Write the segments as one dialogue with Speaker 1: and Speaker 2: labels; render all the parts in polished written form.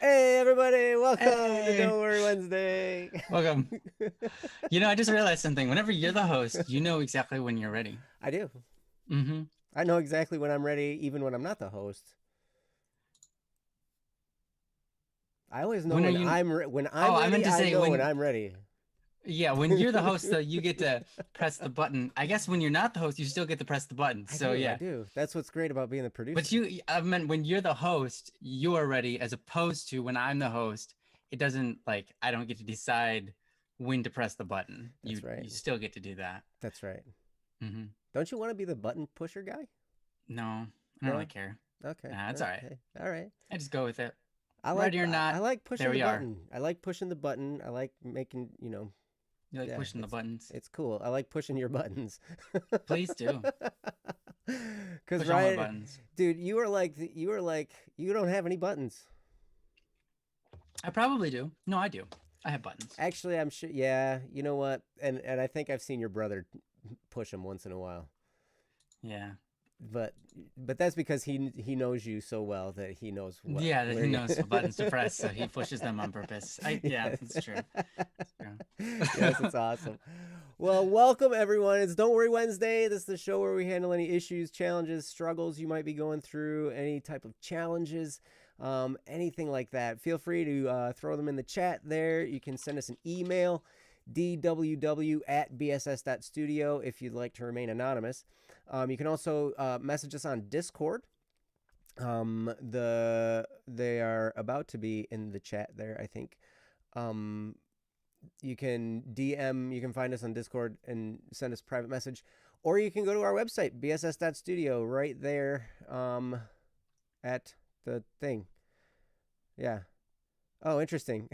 Speaker 1: Hey everybody, welcome to
Speaker 2: Hey,
Speaker 1: Don't Worry Wednesday.
Speaker 2: welcome. I just realized something. Whenever you're the host, you know exactly when you're ready.
Speaker 1: I do.
Speaker 2: Mm-hmm.
Speaker 1: I know exactly when I'm ready, even when I'm not the host. I always know
Speaker 2: When are
Speaker 1: when
Speaker 2: you?
Speaker 1: when
Speaker 2: Oh,
Speaker 1: I'm
Speaker 2: I meant
Speaker 1: ready.
Speaker 2: to
Speaker 1: I
Speaker 2: say
Speaker 1: know when
Speaker 2: when.
Speaker 1: I'm ready.
Speaker 2: Yeah, when you're the host, though, you get to press the button. I guess when you're not the host, you still get to press the button.
Speaker 1: I
Speaker 2: So
Speaker 1: do. I
Speaker 2: yeah,
Speaker 1: do. That's what's great about being the
Speaker 2: but
Speaker 1: producer.
Speaker 2: I meant when you're the host, you are ready, as opposed to when I'm the host. It doesn't like I don't get to decide when to press the button.
Speaker 1: That's
Speaker 2: You
Speaker 1: right.
Speaker 2: still get to do that.
Speaker 1: That's right.
Speaker 2: Mm-hmm.
Speaker 1: Don't you want to be the button pusher guy?
Speaker 2: No, I don't really
Speaker 1: No.
Speaker 2: care.
Speaker 1: Okay.
Speaker 2: Nah, it's all right.
Speaker 1: Okay. All right.
Speaker 2: I just go with it.
Speaker 1: I like
Speaker 2: Ready or
Speaker 1: I
Speaker 2: not,
Speaker 1: like
Speaker 2: there
Speaker 1: pushing the
Speaker 2: we are.
Speaker 1: button. I like pushing the button. I like making,
Speaker 2: You like
Speaker 1: yeah,
Speaker 2: pushing the buttons?
Speaker 1: it's cool. I like pushing your buttons.
Speaker 2: Please do.
Speaker 1: Cause
Speaker 2: Push all my
Speaker 1: Ryan,
Speaker 2: buttons.
Speaker 1: dude, you don't have any buttons.
Speaker 2: I probably do. No, I do. I have buttons.
Speaker 1: Actually, I'm sure. Yeah, you know what? And I think I've seen your brother push them once in a while.
Speaker 2: Yeah.
Speaker 1: But but that's because he knows you so well that he knows what
Speaker 2: Yeah, that
Speaker 1: where
Speaker 2: he
Speaker 1: you.
Speaker 2: knows what buttons to press, so he pushes them on purpose. Yeah,
Speaker 1: Yes.
Speaker 2: that's true. That's true.
Speaker 1: Yes, it's awesome. Well, welcome everyone. It's Don't Worry Wednesday. This is the show where we handle any issues, challenges, struggles you might be going through, any type of challenges, anything like that. Feel free to throw them in the chat there. You can send us an email, dww@bss.studio, if you'd like to remain anonymous. You can also message us on Discord. They are about to be in the chat there, I think. Um, you can DM, you can find us on Discord and send us a private message, or you can go to our website, bss.studio, right there at the thing. Yeah. Oh, interesting.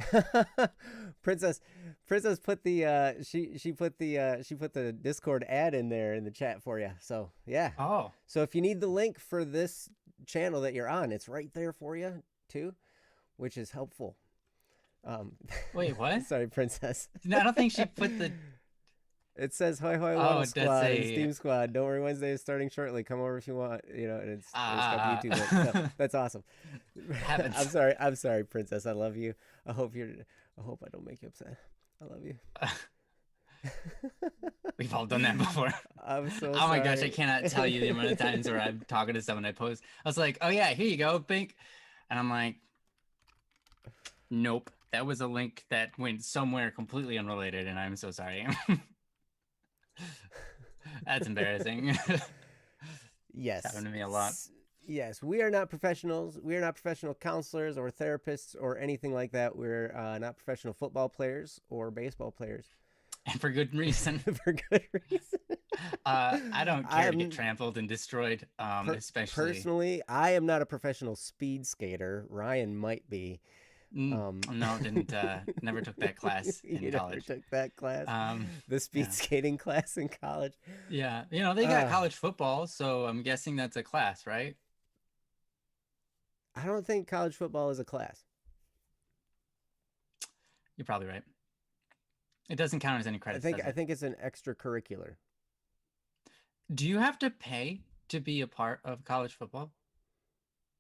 Speaker 1: Princess Princess put the she put the Discord ad in there in the chat for you. So, yeah.
Speaker 2: Oh,
Speaker 1: So if you need the link for this channel that you're on, it's right there for you too, which is helpful. Um,
Speaker 2: wait, what?
Speaker 1: sorry, Princess.
Speaker 2: No, I don't think she put the.
Speaker 1: It says "Hoi Hoi
Speaker 2: Oh,
Speaker 1: Waddle
Speaker 2: it does
Speaker 1: Squad" and
Speaker 2: say.
Speaker 1: "Steam Squad." Don't worry, Wednesday is starting shortly. Come over if you want. And it's got the
Speaker 2: Ah.
Speaker 1: YouTube link. So that's awesome. I'm
Speaker 2: Happens.
Speaker 1: sorry. I'm sorry, Princess. I love you. I hope you're. I hope I don't make you upset. I love you.
Speaker 2: We've all done that before.
Speaker 1: I'm so
Speaker 2: Oh my gosh, I
Speaker 1: sorry.
Speaker 2: cannot tell you the amount of times where I'm talking to someone I post. I was like, oh yeah, here you go, Pink. And I'm like, nope. That was a link that went somewhere completely unrelated, and I'm so sorry. That's embarrassing. It's
Speaker 1: Yes.
Speaker 2: happened to me a lot.
Speaker 1: Yes, we are not professionals. We are not professional counselors or therapists or anything like that. We're not professional football players or baseball players
Speaker 2: And for good reason.
Speaker 1: for good reason.
Speaker 2: I don't care to get
Speaker 1: I'm
Speaker 2: trampled and destroyed, especially.
Speaker 1: personally, I am not a professional speed skater. Ryan might be. Um,
Speaker 2: No, didn't never took that class in
Speaker 1: you never
Speaker 2: college.
Speaker 1: took that class, the speed
Speaker 2: Yeah.
Speaker 1: skating class in college.
Speaker 2: Yeah. They got
Speaker 1: Uh,
Speaker 2: college football, so I'm guessing that's a class, right?
Speaker 1: I don't think college football is a class.
Speaker 2: You're probably right. It doesn't count as any
Speaker 1: I
Speaker 2: credits,
Speaker 1: think
Speaker 2: does
Speaker 1: I
Speaker 2: it?
Speaker 1: think it's an extracurricular.
Speaker 2: Do you have to pay to be a part of college football?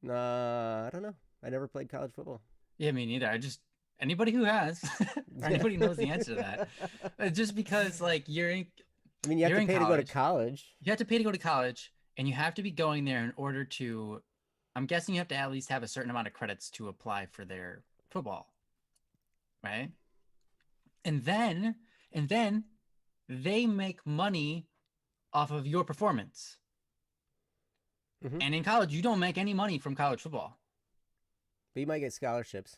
Speaker 1: I don't know. I never played college football.
Speaker 2: Yeah, me neither. I just anybody who has or anybody who knows the answer to that. Just because like
Speaker 1: I mean, you have
Speaker 2: you're
Speaker 1: to
Speaker 2: in
Speaker 1: pay to go to
Speaker 2: college,
Speaker 1: college.
Speaker 2: you have to pay to go to college, and you have to be going there in order to. I'm guessing you have to at least have a certain amount of credits to apply for their football, right? And then they make money off of your performance.
Speaker 1: Hmm.
Speaker 2: And in college, you don't make any money from college football.
Speaker 1: But you might get scholarships.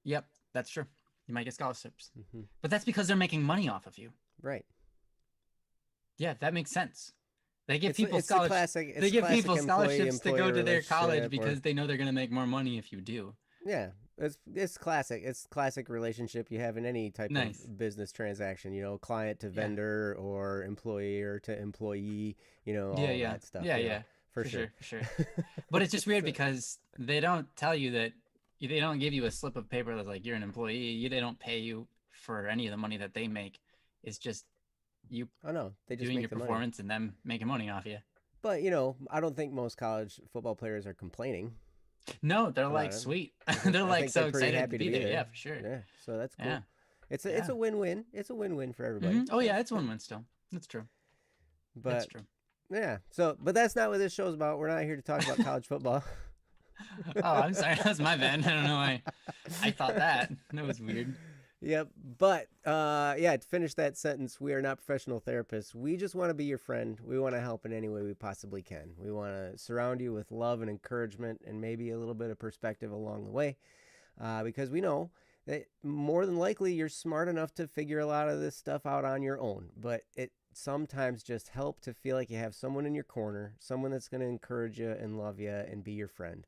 Speaker 2: Yep, that's true. You might get scholarships.
Speaker 1: Hmm.
Speaker 2: But that's because they're making money off of you.
Speaker 1: Right.
Speaker 2: Yeah, that makes sense. They give people
Speaker 1: It's the
Speaker 2: scholarsh
Speaker 1: classic.
Speaker 2: they
Speaker 1: It's
Speaker 2: give
Speaker 1: classic
Speaker 2: people
Speaker 1: employee
Speaker 2: scholarships to
Speaker 1: employer
Speaker 2: go to their college
Speaker 1: relationship, or
Speaker 2: because they know they're going to make more money if you do.
Speaker 1: yeah, it's classic. It's classic relationship you have in any type
Speaker 2: Nice.
Speaker 1: of business transaction. Client to
Speaker 2: Yeah.
Speaker 1: vendor or employer to employee.
Speaker 2: Yeah,
Speaker 1: All of
Speaker 2: yeah.
Speaker 1: that stuff.
Speaker 2: Yeah, yeah.
Speaker 1: For
Speaker 2: For
Speaker 1: sure.
Speaker 2: sure, for sure. But it's just weird
Speaker 1: So,
Speaker 2: because they don't tell you that they don't give you a slip of paper that's like you're an employee. They don't pay you for any of the money that they make. It's just you
Speaker 1: oh no, they just
Speaker 2: doing
Speaker 1: make
Speaker 2: your
Speaker 1: the money.
Speaker 2: performance and them making money off you.
Speaker 1: But I don't think most college football players are complaining.
Speaker 2: No, they're
Speaker 1: about
Speaker 2: like
Speaker 1: it.
Speaker 2: sweet.
Speaker 1: I think
Speaker 2: They're
Speaker 1: I
Speaker 2: like
Speaker 1: think they're
Speaker 2: so
Speaker 1: pretty
Speaker 2: excited to
Speaker 1: happy to
Speaker 2: be
Speaker 1: be
Speaker 2: there.
Speaker 1: there.
Speaker 2: Yeah, for sure.
Speaker 1: Yeah, so that's
Speaker 2: Yeah.
Speaker 1: cool. It's
Speaker 2: Yeah.
Speaker 1: a win-win. It's a win-win for everybody.
Speaker 2: Oh
Speaker 1: So,
Speaker 2: yeah, it's one win still. That's true. That's
Speaker 1: but
Speaker 2: true.
Speaker 1: yeah, so but that's not what this show's about. We're not here to talk about college football.
Speaker 2: Oh, I'm sorry. That was my bad. I don't know why I thought that. That was weird.
Speaker 1: Yep. But yeah, to finish that sentence, we are not professional therapists. We just want to be your friend. We want to help in any way we possibly can. We want to surround you with love and encouragement and maybe a little bit of perspective along the way. Because we know that more than likely you're smart enough to figure a lot of this stuff out on your own. But it sometimes just help to feel like you have someone in your corner, someone that's going to encourage you and love you and be your friend.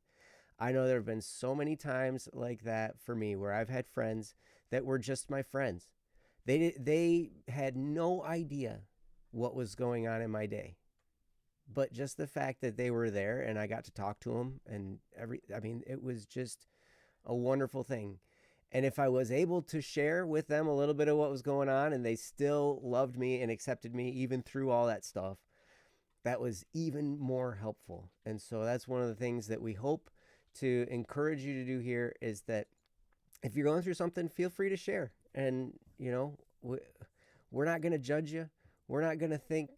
Speaker 1: I know there have been so many times like that for me where I've had friends that were just my friends. They had no idea what was going on in my day, but just the fact that they were there and I got to talk to them and I mean it was just a wonderful thing. And if I was able to share with them a little bit of what was going on and they still loved me and accepted me even through all that stuff, that was even more helpful. And so that's one of the things that we hope to encourage you to do here is that if you're going through something, feel free to share. And, you know, we're not going to judge you. We're not going to think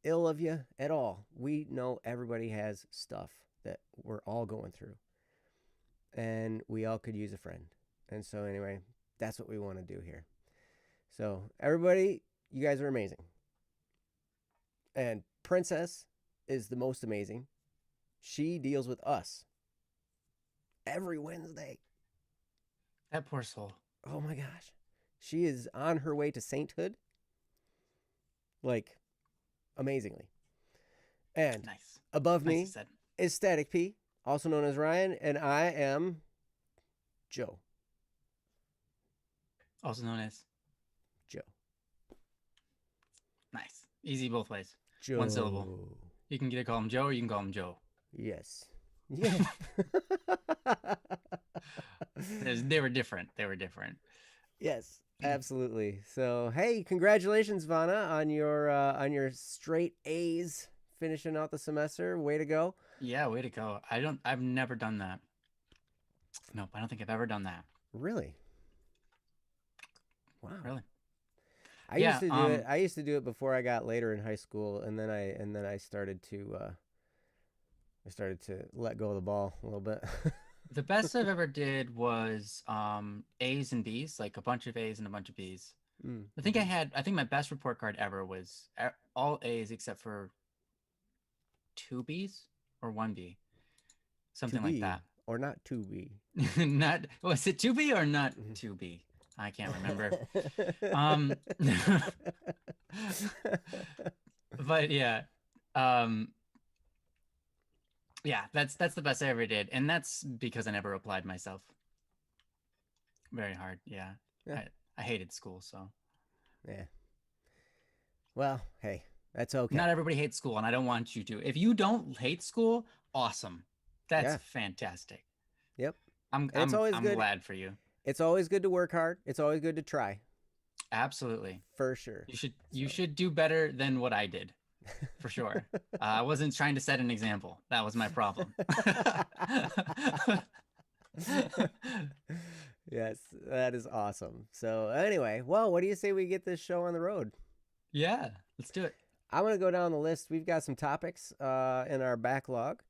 Speaker 1: ill of you at all. We know everybody has stuff that we're all going through. And we all could use a friend. And so, anyway, that's what we want to do here. So, everybody, you guys are amazing. And Princess is the most amazing. She deals with us every Wednesday.
Speaker 2: That poor soul.
Speaker 1: Oh my gosh. She is on her way to sainthood. Like, amazingly. And
Speaker 2: Nice.
Speaker 1: above
Speaker 2: Nicely
Speaker 1: me
Speaker 2: said.
Speaker 1: is Static P, also known as Ryan, and I am Joe.
Speaker 2: Also known as
Speaker 1: Joe.
Speaker 2: nice. Easy both ways.
Speaker 1: Joe.
Speaker 2: One syllable. You can either call him Joe or you can call him Joe.
Speaker 1: Yes. Yeah.
Speaker 2: They were different. They were different.
Speaker 1: Yes, absolutely. So, hey, congratulations, Vanna, on your straight A's finishing out the semester. Way to go.
Speaker 2: Yeah, way to go. I've never done that. Nope, I don't think I've ever done that.
Speaker 1: Really? Wow.
Speaker 2: Really?
Speaker 1: I used to do it. I used to do it before I got later in high school, and then I started to let go of the ball a little bit.
Speaker 2: The best I've ever did was A's and B's, like a bunch of A's and a bunch of B's. I think I think my best report card ever was all A's except for 2 B's or 1 B. Something like that.
Speaker 1: Or not 2B.
Speaker 2: Not was it 2B or not 2B? I can't remember. But yeah. Yeah, that's the best I ever did, and that's because I never applied myself. Very hard, yeah. I hated school, so.
Speaker 1: Yeah. Well, hey, that's okay.
Speaker 2: Not everybody hates school, and I don't want you to. If you don't hate school, awesome. That's fantastic.
Speaker 1: Yep.
Speaker 2: I'm glad for you.
Speaker 1: It's always good to work hard. It's always good to try.
Speaker 2: Absolutely.
Speaker 1: For sure.
Speaker 2: You should do better than what I did. For sure. I wasn't trying to set an example. That was my problem.
Speaker 1: Yes, that is awesome. So anyway, well, what do you say we get this show on the road?
Speaker 2: Yeah, let's do it.
Speaker 1: I'm going to go down the list. We've got some topics in our backlog.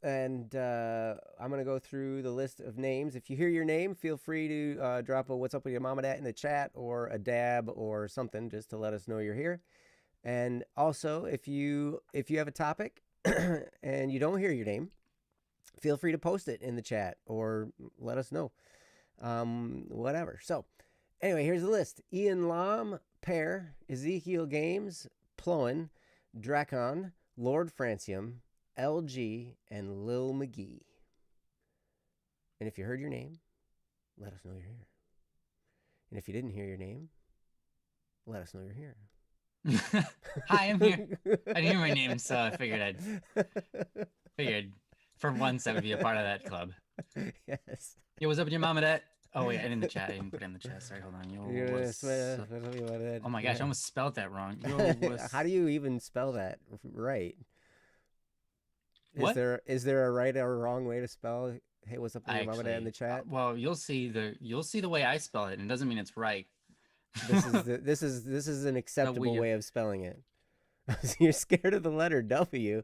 Speaker 1: And I'm going to go through the list of names. If you hear your name, feel free to drop a what's up with your mom and dad in the chat or a dab or something just to let us know you're here. And also, if you have a topic and you don't hear your name, feel free to post it in the chat or let us know. Whatever. So, anyway, here's the list. Ian Lam, Pear, Ezekiel Games, Ploen, Drakon, Lord Francium, LG, and Lil McGee. And if you heard your name, let us know you're here. And if you didn't hear your name, let us know you're here.
Speaker 2: Hi, I'm here. I didn't hear my name, so I figured for once I would be a part of that club.
Speaker 1: Yes.
Speaker 2: Yo, what's up with your mom and dad? Oh wait, I didn't in the chat. I didn't put it in the chat. Sorry, hold on. Yo, oh my gosh, I almost spelled that wrong. Yo,
Speaker 1: how do you even spell that right?
Speaker 2: What?
Speaker 1: Is there a right or wrong way to spell "Hey, what's up with
Speaker 2: I
Speaker 1: your mama dad" in the
Speaker 2: actually,
Speaker 1: chat?
Speaker 2: well, you'll see the way I spell it, and it doesn't mean it's right.
Speaker 1: This is an
Speaker 2: No,
Speaker 1: acceptable
Speaker 2: we
Speaker 1: way of spelling it. You're scared of the letter W.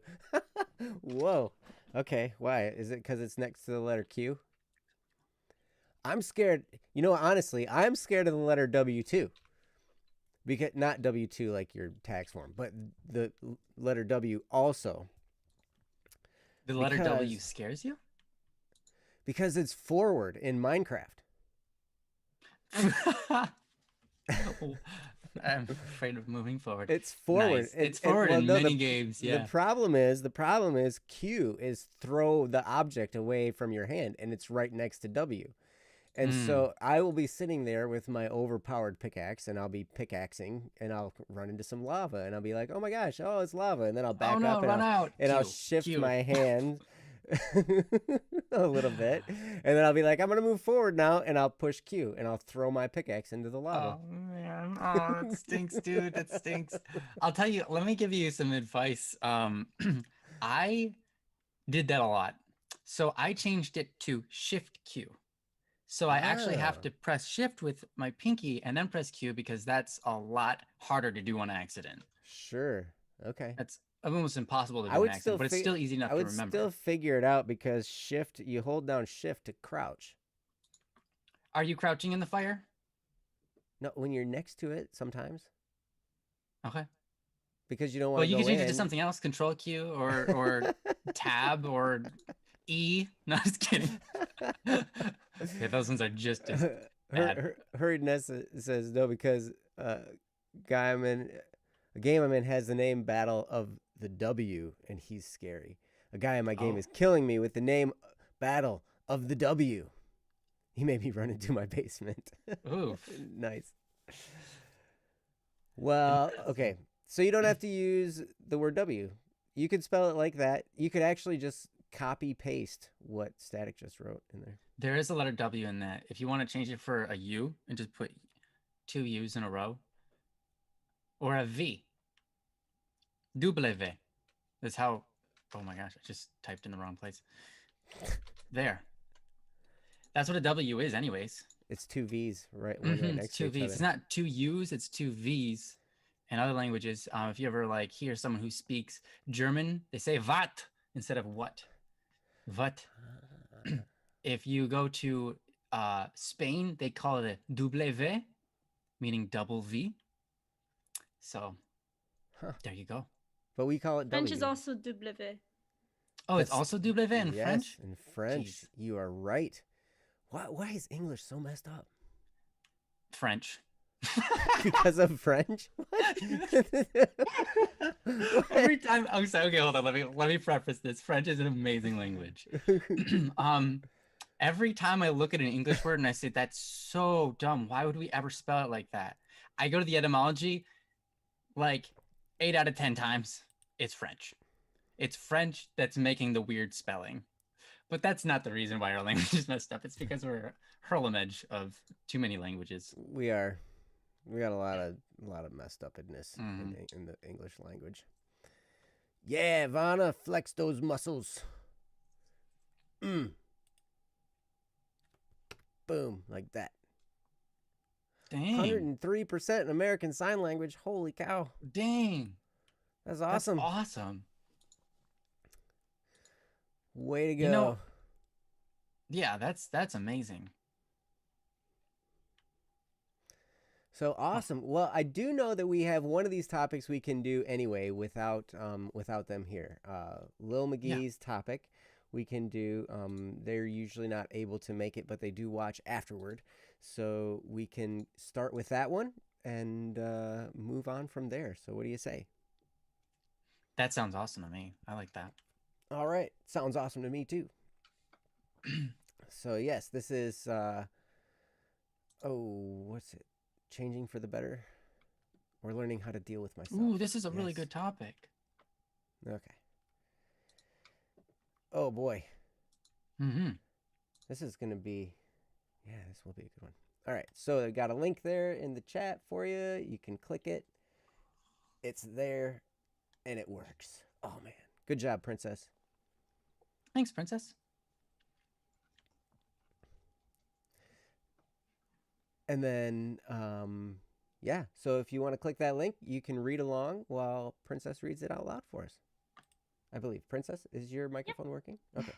Speaker 1: Whoa. Okay, why? Is it because it's next to the letter Q? I'm scared. You know, honestly, I'm scared of the letter W too. Because not W2 like your tax form, but the letter W also
Speaker 2: the letter W
Speaker 1: because
Speaker 2: scares you.
Speaker 1: it's forward in Minecraft.
Speaker 2: I'm afraid of moving forward.
Speaker 1: It's forward.
Speaker 2: Nice. It's forward
Speaker 1: Well,
Speaker 2: in
Speaker 1: no,
Speaker 2: many games.
Speaker 1: the
Speaker 2: Yeah.
Speaker 1: problem is Q is throw the object away from your hand, and it's right next to W. And
Speaker 2: Mm.
Speaker 1: so I will be sitting there with my overpowered pickaxe, and I'll be pickaxing, and I'll run into some lava, and I'll be like, "Oh my gosh, oh it's lava!" And then I'll
Speaker 2: Oh
Speaker 1: back
Speaker 2: no!
Speaker 1: up,
Speaker 2: Run out.
Speaker 1: and I'll
Speaker 2: Q.
Speaker 1: shift
Speaker 2: Q.
Speaker 1: my hand a little bit, and then I'll be like, "I'm gonna move forward now," and I'll push Q, and I'll throw my pickaxe into the lava.
Speaker 2: Oh man. Oh, that stinks, dude. That stinks. I'll tell you. Let me give you some advice. I did that a lot. So I changed it to Shift Q. So I actually have
Speaker 1: Oh,
Speaker 2: to press Shift with my pinky and then press Q because that's a lot harder to do on accident.
Speaker 1: sure, okay.
Speaker 2: That's almost impossible to
Speaker 1: I
Speaker 2: do on
Speaker 1: would
Speaker 2: accident,
Speaker 1: still
Speaker 2: but it's
Speaker 1: fig-
Speaker 2: still easy enough
Speaker 1: I
Speaker 2: to
Speaker 1: would still
Speaker 2: remember.
Speaker 1: figure it out because shift you hold down shift to crouch.
Speaker 2: Are you crouching in the fire?
Speaker 1: No, when you're next to it sometimes
Speaker 2: Okay.
Speaker 1: because you don't want
Speaker 2: Well,
Speaker 1: to
Speaker 2: you can
Speaker 1: go
Speaker 2: change it to
Speaker 1: in.
Speaker 2: something else, Control Q or Tab or E. No, just kidding. Yeah, those ones are just as bad.
Speaker 1: Hurriedness says no because guy I'm in a game I'm in has the name Battle of the W and he's scary. A guy in my game
Speaker 2: Oh,
Speaker 1: is killing me with the name Battle of the W. He made me run into my basement.
Speaker 2: oof.
Speaker 1: Nice. Well,
Speaker 2: Interesting.
Speaker 1: okay. So you don't have to use the word W. You could spell it like that. You could actually just copy paste what Static just wrote in there.
Speaker 2: There is a letter W in that. If you want to change it for a U and just put two U's in a row, or a V, W. That's how. Oh my gosh, I just typed in the wrong place. There. That's what a W is, anyways.
Speaker 1: It's two V's, right? One right
Speaker 2: It's
Speaker 1: next to
Speaker 2: two
Speaker 1: each
Speaker 2: V's. It's
Speaker 1: other.
Speaker 2: not two U's, it's two V's. In other languages, if you ever like hear someone who speaks German, they say "wat" instead of "what." What? If you go to Spain, they call it a W, meaning double V. So
Speaker 1: Huh.
Speaker 2: there you go.
Speaker 1: But we call it
Speaker 3: French is
Speaker 1: W.
Speaker 3: also W.
Speaker 2: Oh, it's
Speaker 1: That's
Speaker 2: also W in
Speaker 1: yes,
Speaker 2: French?
Speaker 1: in French.
Speaker 2: Jeez.
Speaker 1: You are right. Why is English so messed up?
Speaker 2: French.
Speaker 1: Because of French? What?
Speaker 2: Every time I'm sorry, okay, hold on. Let me preface this. French is an amazing language. um every time I look at an English word and I say that's so dumb, why would we ever spell it like that? I go to the etymology, like 8 out of 10 times, it's French. It's French that's making the weird spelling. But that's not the reason why our language is messed up. It's because we're hurling edge of too many languages.
Speaker 1: we are. We got a lot of messed upness
Speaker 2: Mhm.
Speaker 1: in the English language. Yeah, Vanna, flex those muscles. Mm. Boom, like that.
Speaker 2: Dang.
Speaker 1: 103% in American Sign Language. Holy cow.
Speaker 2: Dang.
Speaker 1: That's
Speaker 2: That's
Speaker 1: awesome.
Speaker 2: awesome.
Speaker 1: Way to go.
Speaker 2: You know, yeah, that's amazing.
Speaker 1: So awesome. Well, I do know that we have one of these topics we can do anyway without them here. Lil
Speaker 2: Yeah.
Speaker 1: McGee's topic we can do. They're usually not able to make it, but they do watch afterward. So we can start with that one and move on from there. So what do you say?
Speaker 2: That sounds awesome to me. I like that.
Speaker 1: All right. Sounds awesome to me too. So yes, this is what's it? Changing for the better or learning how to deal with myself.
Speaker 2: Ooh, this is a really
Speaker 1: Yes.
Speaker 2: good topic.
Speaker 1: Okay. Oh boy.
Speaker 2: Mm-hmm.
Speaker 1: This is going to be, yeah, this will be a good one. All right. So I got a link there in the chat for you. You can click it. It's there and it works. Oh man. Good job, Princess.
Speaker 2: Thanks, Princess.
Speaker 1: And then, yeah. So if you want to click that link, you can read along while Princess reads it out loud for us. I believe. Princess, is your
Speaker 3: Yep.
Speaker 1: microphone working? Okay.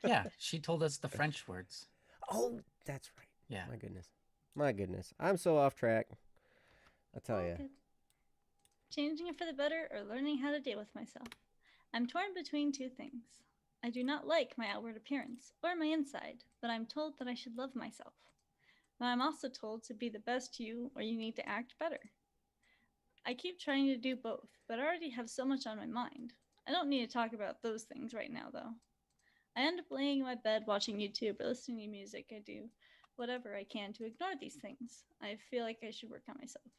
Speaker 2: Yeah, she told us the French words.
Speaker 1: Oh, that's right.
Speaker 2: Yeah.
Speaker 1: My goodness. My goodness. I'm so off track. I'll tell
Speaker 3: All
Speaker 1: you.
Speaker 3: good. Changing it for the better or learning how to deal with myself. I'm torn between two things. I do not like my outward appearance or my inside, but I'm told that I should love myself. But I'm also told to be the best you or you need to act better. I keep trying to do both, but I already have so much on my mind. I don't need to talk about those things right now, though. I end up laying in my bed watching YouTube or listening to music. I do whatever I can to ignore these things. I feel like I should work on myself.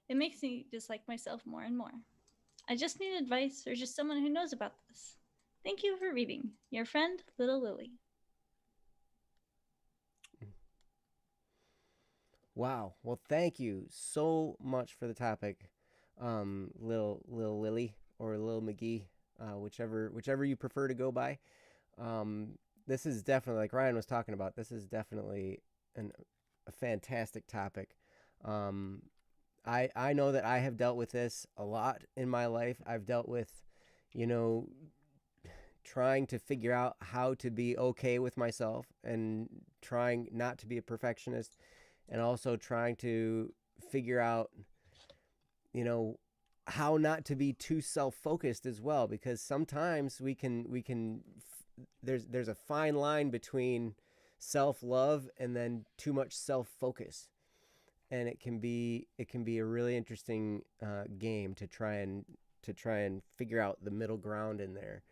Speaker 3: It makes me dislike myself more and more. I just need advice or just someone who knows about this. Thank you for reading. Your friend, Little Lily.
Speaker 1: Wow. Well, thank you so much for the topic, Lil Lily or Lil McGee, whichever you prefer to go by. Um, this is definitely, like Ryan was talking about. This is definitely a fantastic topic. Um, I know that I have dealt with this a lot in my life. I've dealt with, you know, trying to figure out how to be okay with myself and trying not to be a perfectionist, and also trying to figure out, you know, how not to be too self-focused as well, because sometimes we can there's a fine line between self-love and then too much self-focus, and it can be a really interesting game to try and figure out the middle ground in there.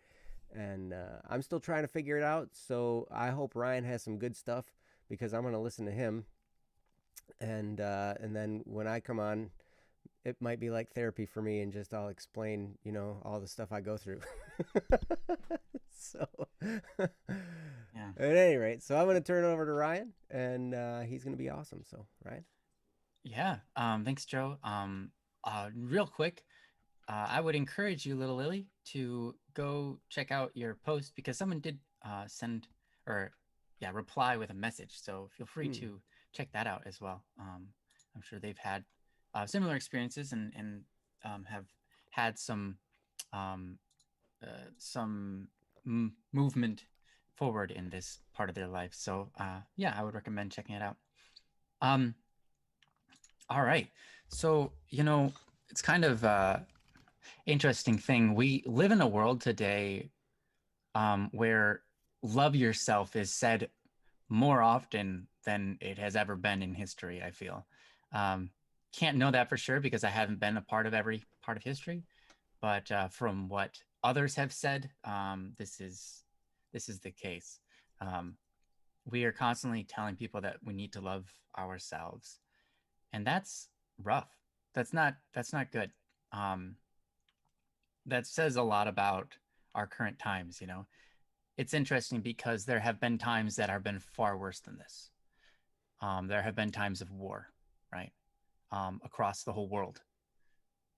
Speaker 1: And I'm still trying to figure it out. So I hope Ryan has some good stuff, because I'm gonna listen to him. And then when I come on, it might be like therapy for me, and just I'll explain, all the stuff I go through. So, at
Speaker 2: Yeah.
Speaker 1: any rate, so I'm gonna turn it over to Ryan, and he's gonna be awesome. So, Ryan.
Speaker 2: Yeah. Thanks, Joe. Real quick, I would encourage you, Little Lily, to go check out your post because someone did send or yeah reply with a message. So feel free
Speaker 1: Hmm.
Speaker 2: to check that out as well. I'm sure they've had similar experiences and have had um, some movement forward in this part of their life. So yeah, I would recommend checking it out. Um, all right. So, it's kind of interesting thing. We live in a world today where love yourself is said more often than it has ever been in history, I feel. Um, can't know that for sure because I haven't been a part of every part of history, but from what others have said, this is the case. Um, we are constantly telling people that we need to love ourselves, and that's rough. That's not good. Um, that says a lot about our current times. It's interesting because there have been times that have been far worse than this. There have been times of war, right, across the whole world,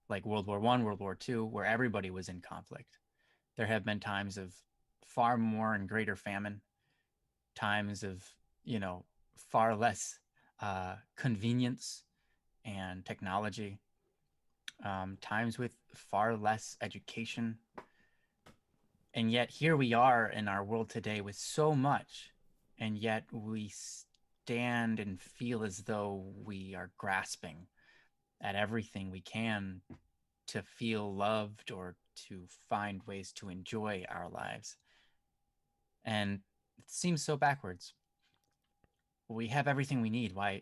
Speaker 2: like World War I, World War II, where everybody was in conflict. There have been times of far more and greater famine, times of far less convenience and technology, times with far less education. And yet here we are in our world today with so much, and yet we stand and feel as though we are grasping at everything we can to feel loved or to find ways to enjoy our lives. And it seems so backwards. We have everything we need. Why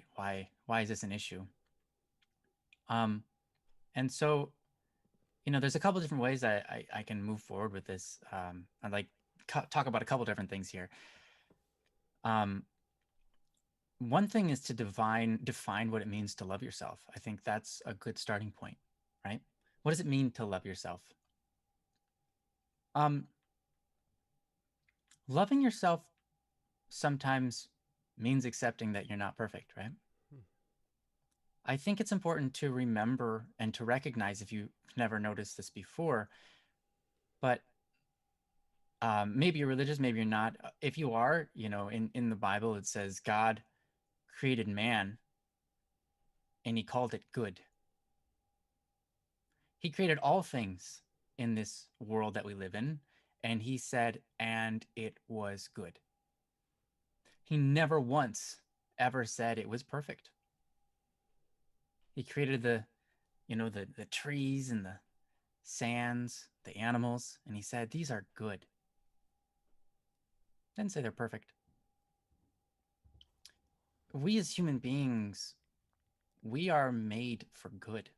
Speaker 2: is this an issue? Um, and so there's a couple different ways I can move forward with this. I'd like talk about a couple different things here. Um, one thing is to define what it means to love yourself. I think that's a good starting point, right? What does it mean to love yourself? Um, Loving yourself sometimes means accepting that you're not perfect, right?
Speaker 1: Hmm.
Speaker 2: I think it's important to remember and to recognize, if you've never noticed this before, but Maybe you're religious, maybe you're not. If you are, you know, in the Bible it says God created man and he called it good. He created all things in this world that we live in, and he said, and it was good. He never once ever said it was perfect. He created the trees and the sands, the animals, and he said, these are good. Didn't say they're perfect. We as human beings, we are made for good.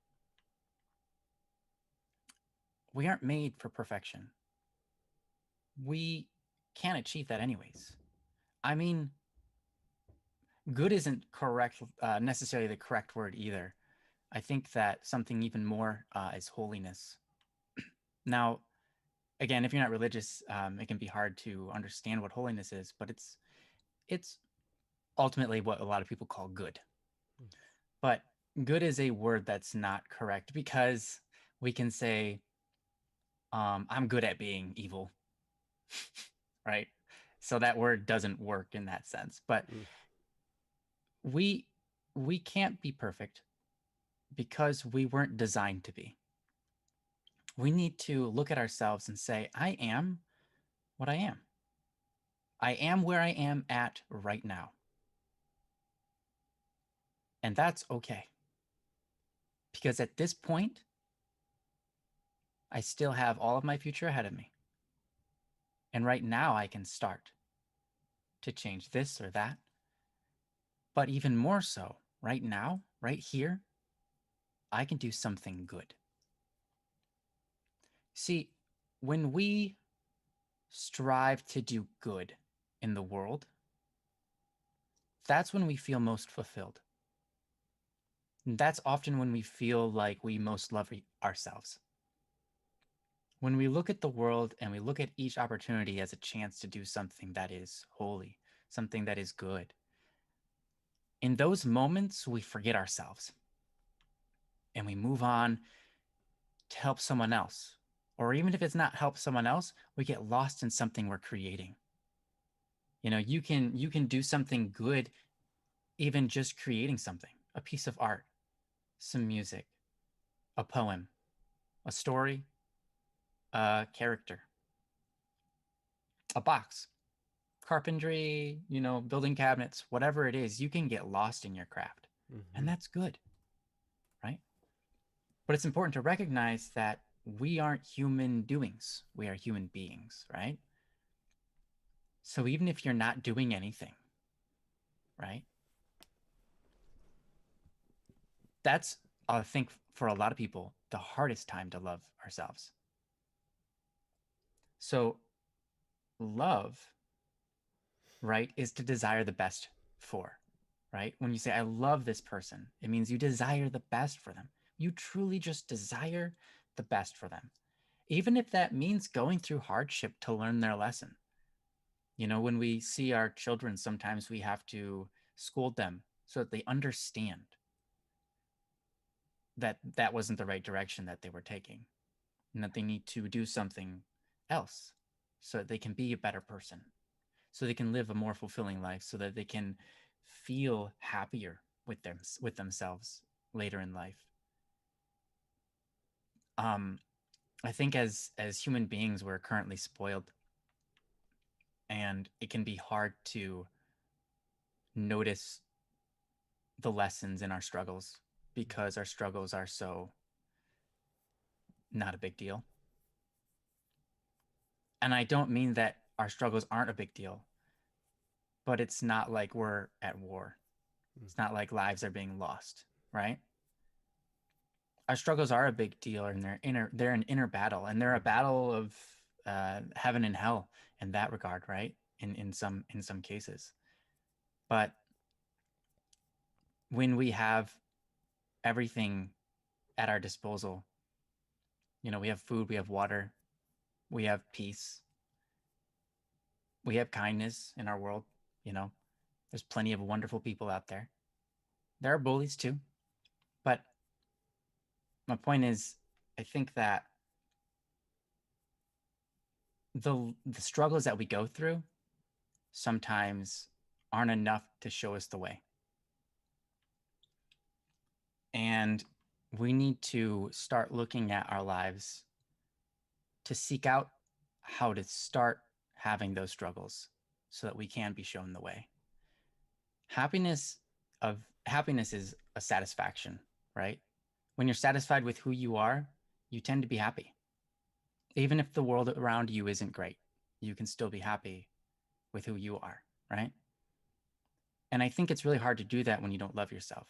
Speaker 2: We aren't made for perfection. We can't achieve that anyways. I mean, good isn't correct, necessarily the correct word either. I think that something even more is holiness. Now, again, if you're not religious, it can be hard to understand what holiness is, but it's ultimately what a lot of people call good. But good is a word that's not correct because we can say, I'm good at being evil, right? So that word doesn't work in that sense. But we can't be perfect because we weren't designed to be. We need to look at ourselves and say, I am what I am. I am where I am at right now. And that's okay. Because at this point, I still have all of my future ahead of me. And right now, I can start to change this or that. But even more so, right now, right here, I can do something good. See, when we strive to do good in the world, that's when we feel most fulfilled. And that's often when we feel like we most love ourselves. When we look at the world and we look at each opportunity as a chance to do something that is holy, something that is good, in those moments, we forget ourselves and we move on to help someone else. Or even if it's not help someone else, we get lost in something we're creating. You know, you can do something good, even just creating something, a piece of art, some music, a poem, a story, a character, a box, carpentry, you know, building cabinets, whatever it is, you can get lost in your craft. And that's good, right? But it's important to recognize that we aren't human doings. We are human beings, right? So even if you're not doing anything, right? That's, I think, for a lot of people, the hardest time to love ourselves. So love, right, is to desire the best for, right? When you say, I love this person, it means you desire the best for them. You truly just desire the best for them. Even if that means going through hardship to learn their lesson. You know, when we see our children, sometimes we have to scold them so that they understand that that wasn't the right direction that they were taking and that they need to do something else so that they can be a better person, so they can live a more fulfilling life, so that they can feel happier with themselves later in life. I think as human beings, we're currently spoiled, and it can be hard to notice the lessons in our struggles because our struggles are so not a big deal. And I don't mean that our struggles aren't a big deal, but it's not like we're at war. It's not like lives are being lost, right? Our struggles are a big deal, and they're an inner battle, and they're a battle of heaven and hell in that regard, right? In some cases. But when we have everything at our disposal, you know, we have food, we have water, we have peace, we have kindness in our world, you know, there's plenty of wonderful people out there. There are bullies too. But my point is, I think that the struggles that we go through sometimes aren't enough to show us the way. And we need to start looking at our lives to seek out how to start having those struggles so that we can be shown the way. Happiness is a satisfaction, right? When you're satisfied with who you are, you tend to be happy. Even if the world around you isn't great, you can still be happy with who you are, right? And I think it's really hard to do that when you don't love yourself.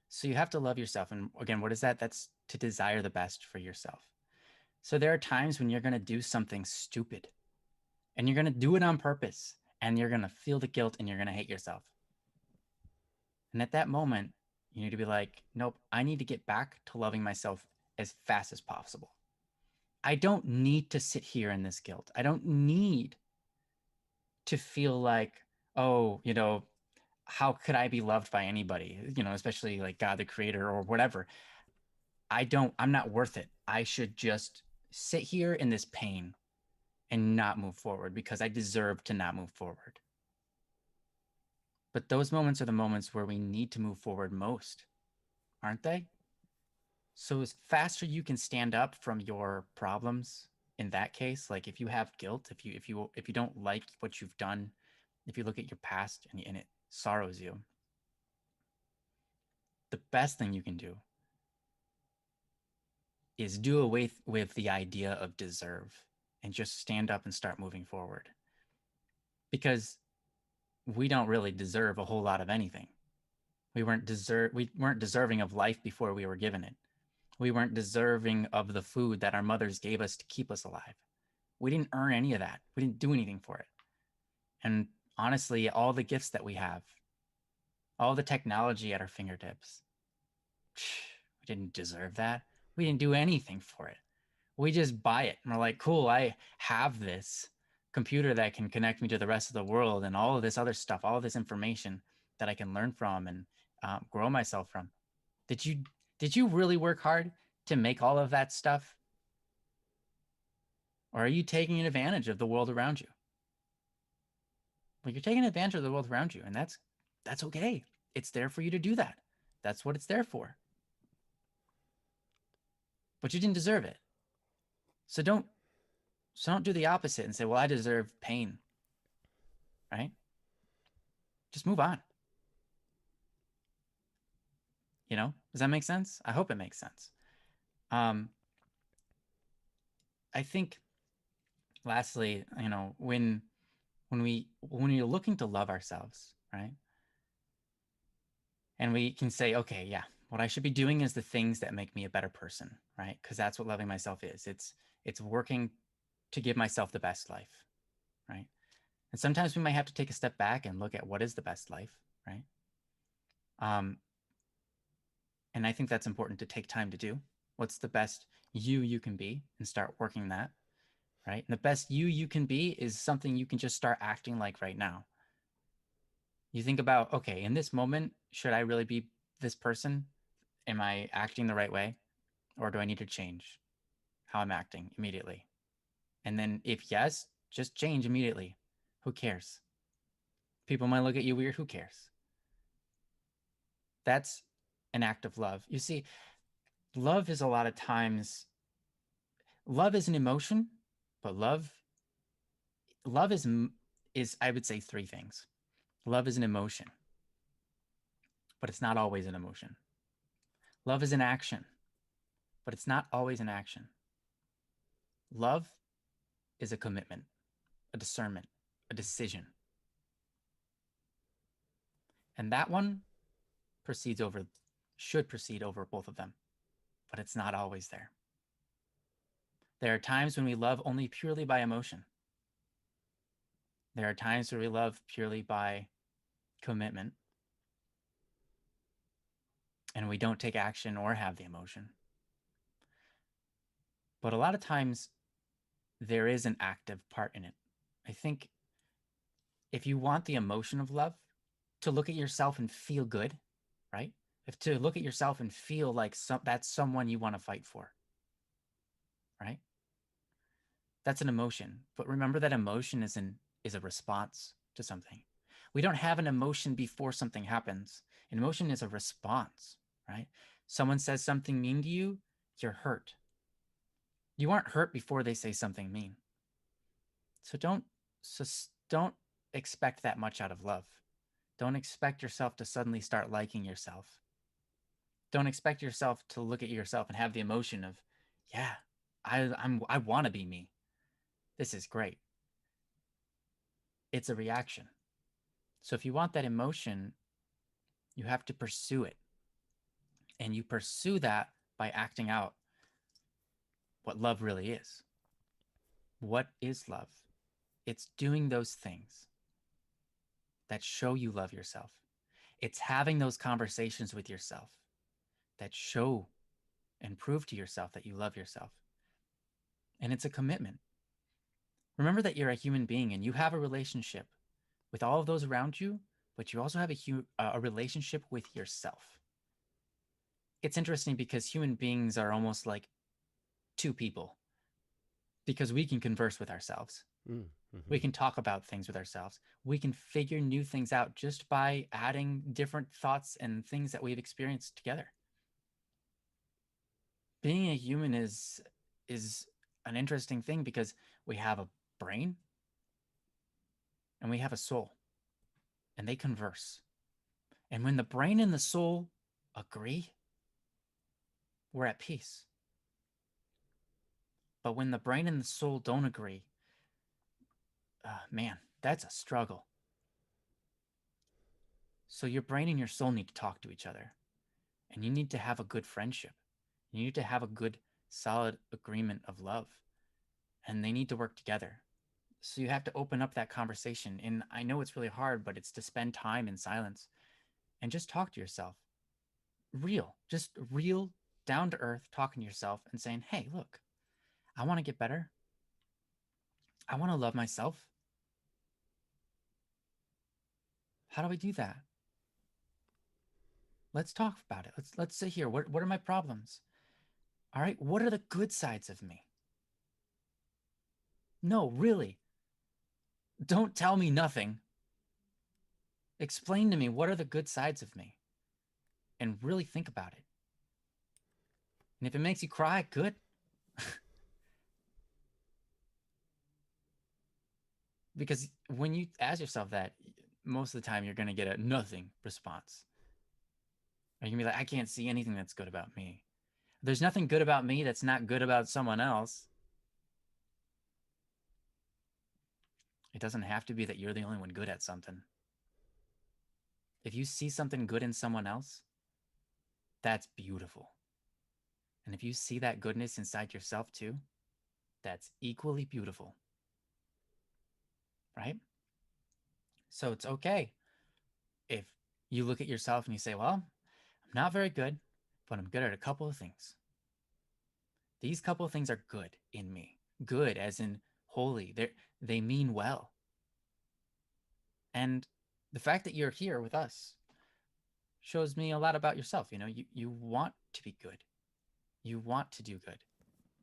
Speaker 2: So you have to love yourself. And again, what is that? That's to desire the best for yourself. So there are times when you're going to do something stupid and you're going to do it on purpose and you're going to feel the guilt and you're going to hate yourself. And at that moment, you need to be like, nope, I need to get back to loving myself as fast as possible. I don't need to sit here in this guilt. I don't need to feel like, oh, how could I be loved by anybody? Especially like God, the creator or whatever. I'm not worth it. I should just sit here in this pain and not move forward because I deserve to not move forward. But those moments are the moments where we need to move forward most, aren't they? So as faster you can stand up from your problems in that case, like if you have guilt, if you don't like what you've done, if you look at your past and it sorrows you, the best thing you can do is do away with the idea of deserve and just stand up and start moving forward. Because we don't really deserve a whole lot of anything. We weren't deserving of life before we were given it. We weren't deserving of the food that our mothers gave us to keep us alive. We didn't earn any of that. We didn't do anything for it. And honestly, all the gifts that we have, all the technology at our fingertips, we didn't deserve that. We didn't do anything for it. We just buy it. And we're like, cool, I have this computer that can connect me to the rest of the world and all of this other stuff, all of this information that I can learn from and grow myself from. Did you really work hard to make all of that stuff? Or are you taking advantage of the world around you? Well, you're taking advantage of the world around you, and that's okay. It's there for you to do that. That's what it's there for. But you didn't deserve it. So don't do the opposite and say, well, I deserve pain. Right? Just move on. Does that make sense? I hope it makes sense. I think lastly, when you're looking to love ourselves, right? And we can say, okay, yeah, what I should be doing is the things that make me a better person, right? Because that's what loving myself is. It's working to give myself the best life, right? And sometimes we might have to take a step back and look at what is the best life, right? And I think that's important to take time to do. What's the best you can be and start working that, right? And the best you can be is something you can just start acting like right now. You think about, okay, in this moment, should I really be this person? Am I acting the right way? Or do I need to change how I'm acting immediately? And then if yes, just change immediately. Who cares? People might look at you weird. Who cares? That's an act of love. You see, love is a lot of times, love is an emotion, but love is I would say three things. Love is an emotion, but it's not always an emotion. Love is an action, but it's not always an action. Love is a commitment, a discernment, a decision. And that one should proceed over both of them, but it's not always there. There are times when we love only purely by emotion. There are times where we love purely by commitment, and we don't take action or have the emotion. But a lot of times there is an active part in it. I think if you want the emotion of love, to look at yourself and feel good, right? If to look at yourself and feel like that's someone you want to fight for, right? That's an emotion. But remember that emotion is a response to something. We don't have an emotion before something happens. An emotion is a response, right? Someone says something mean to you, you're hurt. You aren't hurt before they say something mean. So don't expect that much out of love. Don't expect yourself to suddenly start liking yourself. Don't expect yourself to look at yourself and have the emotion of, yeah, I want to be me. This is great. It's a reaction. So if you want that emotion, you have to pursue it. And you pursue that by acting out what love really is. What is love? It's doing those things that show you love yourself. It's having those conversations with yourself that show and prove to yourself that you love yourself. And it's a commitment. Remember that you're a human being and you have a relationship with all of those around you, but you also have a relationship with yourself. It's interesting because human beings are almost like two people because we can converse with ourselves.
Speaker 1: Mm-hmm.
Speaker 2: We can talk about things with ourselves. We can figure new things out just by adding different thoughts and things that we've experienced together. Being a human is an interesting thing because we have a brain and we have a soul, and they converse. And when the brain and the soul agree, we're at peace. But when the brain and the soul don't agree, man, that's a struggle. So your brain and your soul need to talk to each other, and you need to have a good friendship. You need to have a good, solid agreement of love, and they need to work together. So you have to open up that conversation. And I know it's really hard, but it's to spend time in silence and just talk to yourself. Just real, down to earth, talking to yourself and saying, hey, look, I want to get better. I want to love myself. How do I do that? Let's talk about it. Let's sit here. What are my problems? All right, what are the good sides of me? No, really. Don't tell me nothing. Explain to me what are the good sides of me and really think about it. And if it makes you cry, good. Because when you ask yourself that, most of the time you're going to get a nothing response. Or you're going to be like, I can't see anything that's good about me. There's nothing good about me that's not good about someone else. It doesn't have to be that you're the only one good at something. If you see something good in someone else, that's beautiful. And if you see that goodness inside yourself too, that's equally beautiful. Right? So it's okay if you look at yourself and you say, well, I'm not very good, but I'm good at a couple of things. These couple of things are good in me. Good as in holy. They mean well. And the fact that you're here with us shows me a lot about yourself. You know, you want to be good. You want to do good.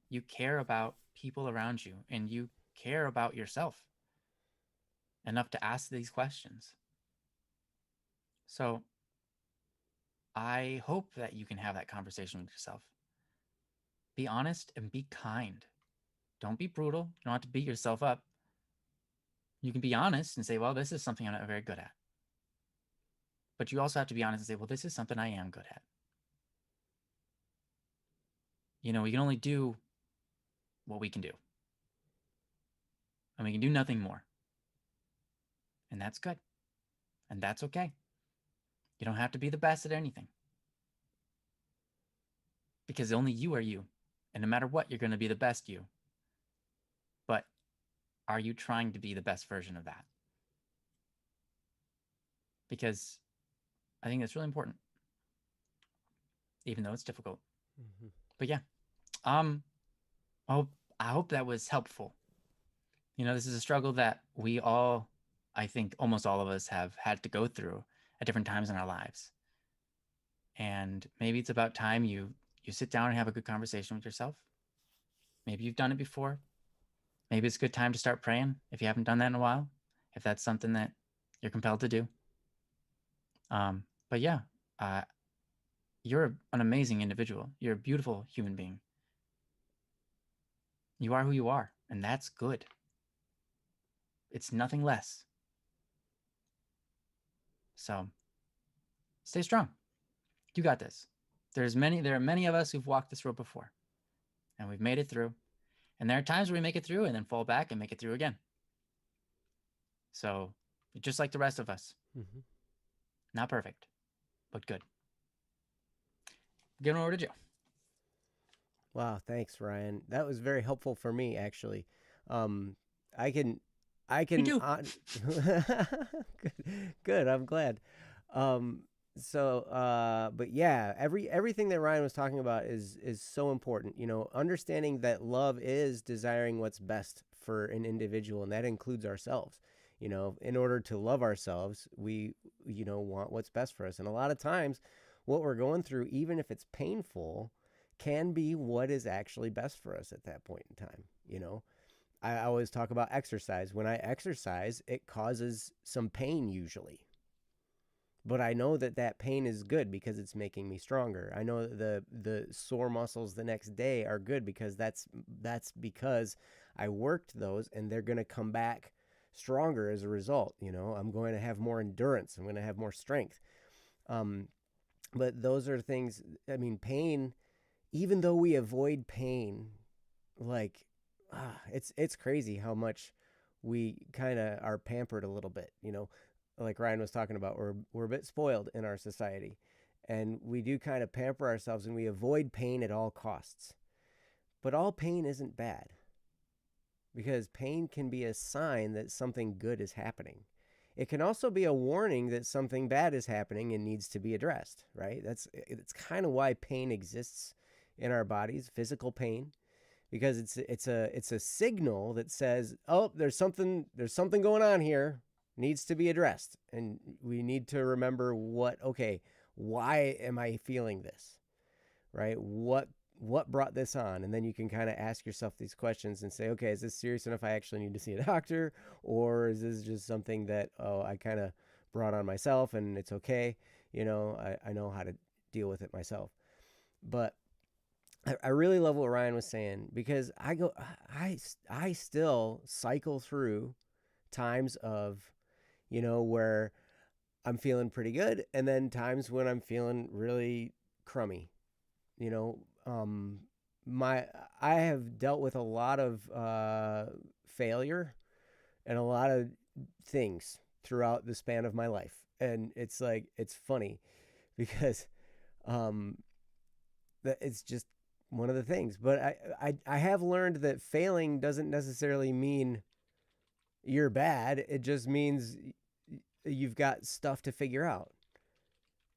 Speaker 2: You care about people around you, and you care about yourself enough to ask these questions. So I hope that you can have that conversation with yourself. Be honest and be kind. Don't be brutal. You don't have to beat yourself up. You can be honest and say, well, this is something I'm not very good at. But you also have to be honest and say, well, this is something I am good at. You know, we can only do what we can do. And we can do nothing more. And that's good. And that's okay. You don't have to be the best at anything. Because only you are you. And no matter what, you're going to be the best you. But are you trying to be the best version of that? Because I think that's really important. Even though it's difficult. Mm-hmm. But yeah. I hope that was helpful. You know, this is a struggle that we all, I think almost all of us have had to go through at different times in our lives. And maybe it's about time you sit down and have a good conversation with yourself. Maybe you've done it before. maybe it's a good time to start praying if you haven't done that in a while, if that's something that you're compelled to do. But yeah, you're an amazing individual. You're a beautiful human being. You are who you are, and that's good. It's nothing less. So stay strong. You got this. There are many of us who've walked this road before, and we've made it through. And there are times where we make it through and then fall back and make it through again. So just like the rest of us.
Speaker 1: Mm-hmm.
Speaker 2: Not perfect, but good. Going over to Joe.
Speaker 1: Wow, thanks, Ryan. That was very helpful for me, actually. I can.
Speaker 2: Me too.
Speaker 1: Good. I'm glad. But yeah, everything that Ryan was talking about is so important. You know, understanding that love is desiring what's best for an individual, and that includes ourselves. You know, in order to love ourselves, we, want what's best for us. And a lot of times, what we're going through, even if it's painful, can be what is actually best for us at that point in time. You know, I always talk about exercise. When I exercise, it causes some pain usually. But I know that pain is good because it's making me stronger. I know the sore muscles the next day are good because that's because I worked those, and they're going to come back stronger as a result. You know, I'm going to have more endurance. I'm going to have more strength. But those are things, I mean, pain, even though we avoid pain, like, it's crazy how much we kind of are pampered a little bit, like Ryan was talking about. We're a bit spoiled in our society, and we do kind of pamper ourselves, and we avoid pain at all costs. But all pain isn't bad, because pain can be a sign that something good is happening. It can also be a warning that something bad is happening and needs to be addressed, right? It's kind of why pain exists in our bodies, physical pain, because it's a signal that says, oh, there's something going on here, needs to be addressed, and we need to remember why am I feeling this, right? What brought this on? And then you can kind of ask yourself these questions and say, okay, is this serious enough I actually need to see a doctor, or is this just something that I kind of brought on myself and it's okay, I know how to deal with it myself. But I really love what Ryan was saying, because I still cycle through times of, where I'm feeling pretty good, and then times when I'm feeling really crummy. I have dealt with a lot of failure and a lot of things throughout the span of my life, and it's funny because that it's just one of the things. But I have learned that failing doesn't necessarily mean you're bad. It just means you've got stuff to figure out.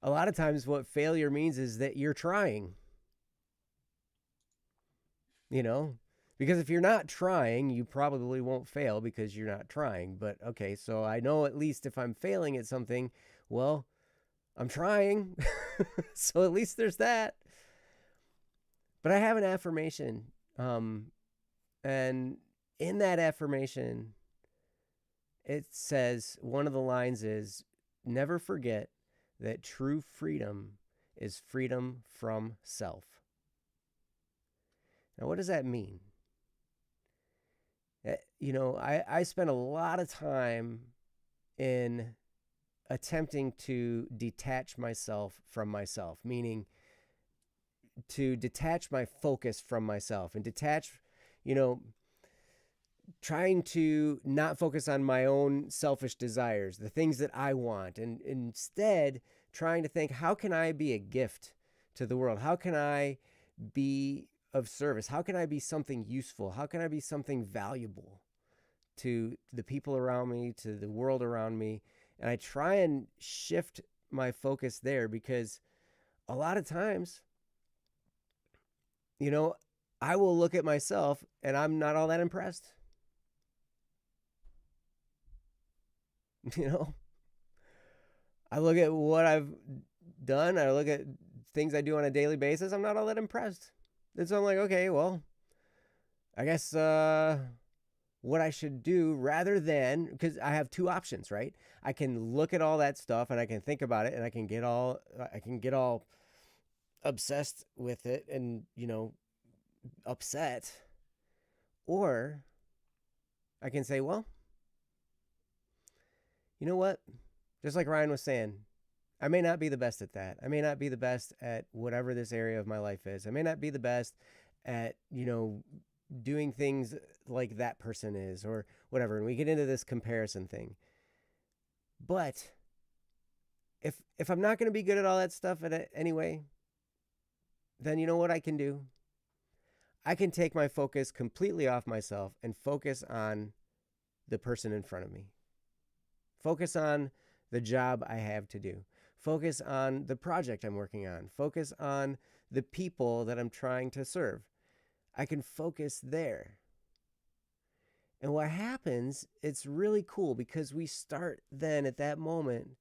Speaker 1: A lot of times what failure means is that you're trying, because if you're not trying, you probably won't fail because you're not trying. But okay, so I know at least if I'm failing at something, well, I'm trying. So at least there's that. But I have an affirmation. And in that affirmation, it says, one of the lines is, never forget that true freedom is freedom from self. Now, what does that mean? I spent a lot of time in attempting to detach myself from myself, meaning to detach my focus from myself and trying to not focus on my own selfish desires, the things that I want, and instead trying to think, how can I be a gift to the world? How can I be of service? How can I be something useful? How can I be something valuable to the people around me, to the world around me? And I try and shift my focus there, because a lot of times, I will look at myself and I'm not all that impressed. I look at what I've done. I look at things I do on a daily basis. I'm not all that impressed. And so I'm like, okay, well, I guess what I should do, rather than, because I have two options, right? I can look at all that stuff and I can think about it, and I can get all obsessed with it and, upset. Or I can say, well, you know what? Just like Ryan was saying, I may not be the best at that. I may not be the best at whatever this area of my life is. I may not be the best at, doing things like that person is, or whatever. And we get into this comparison thing. But if I'm not going to be good at all that stuff anyway, then you know what I can do? I can take my focus completely off myself and focus on the person in front of me. Focus on the job I have to do. Focus on the project I'm working on. Focus on the people that I'm trying to serve. I can focus there. And what happens, it's really cool, because we start then at that moment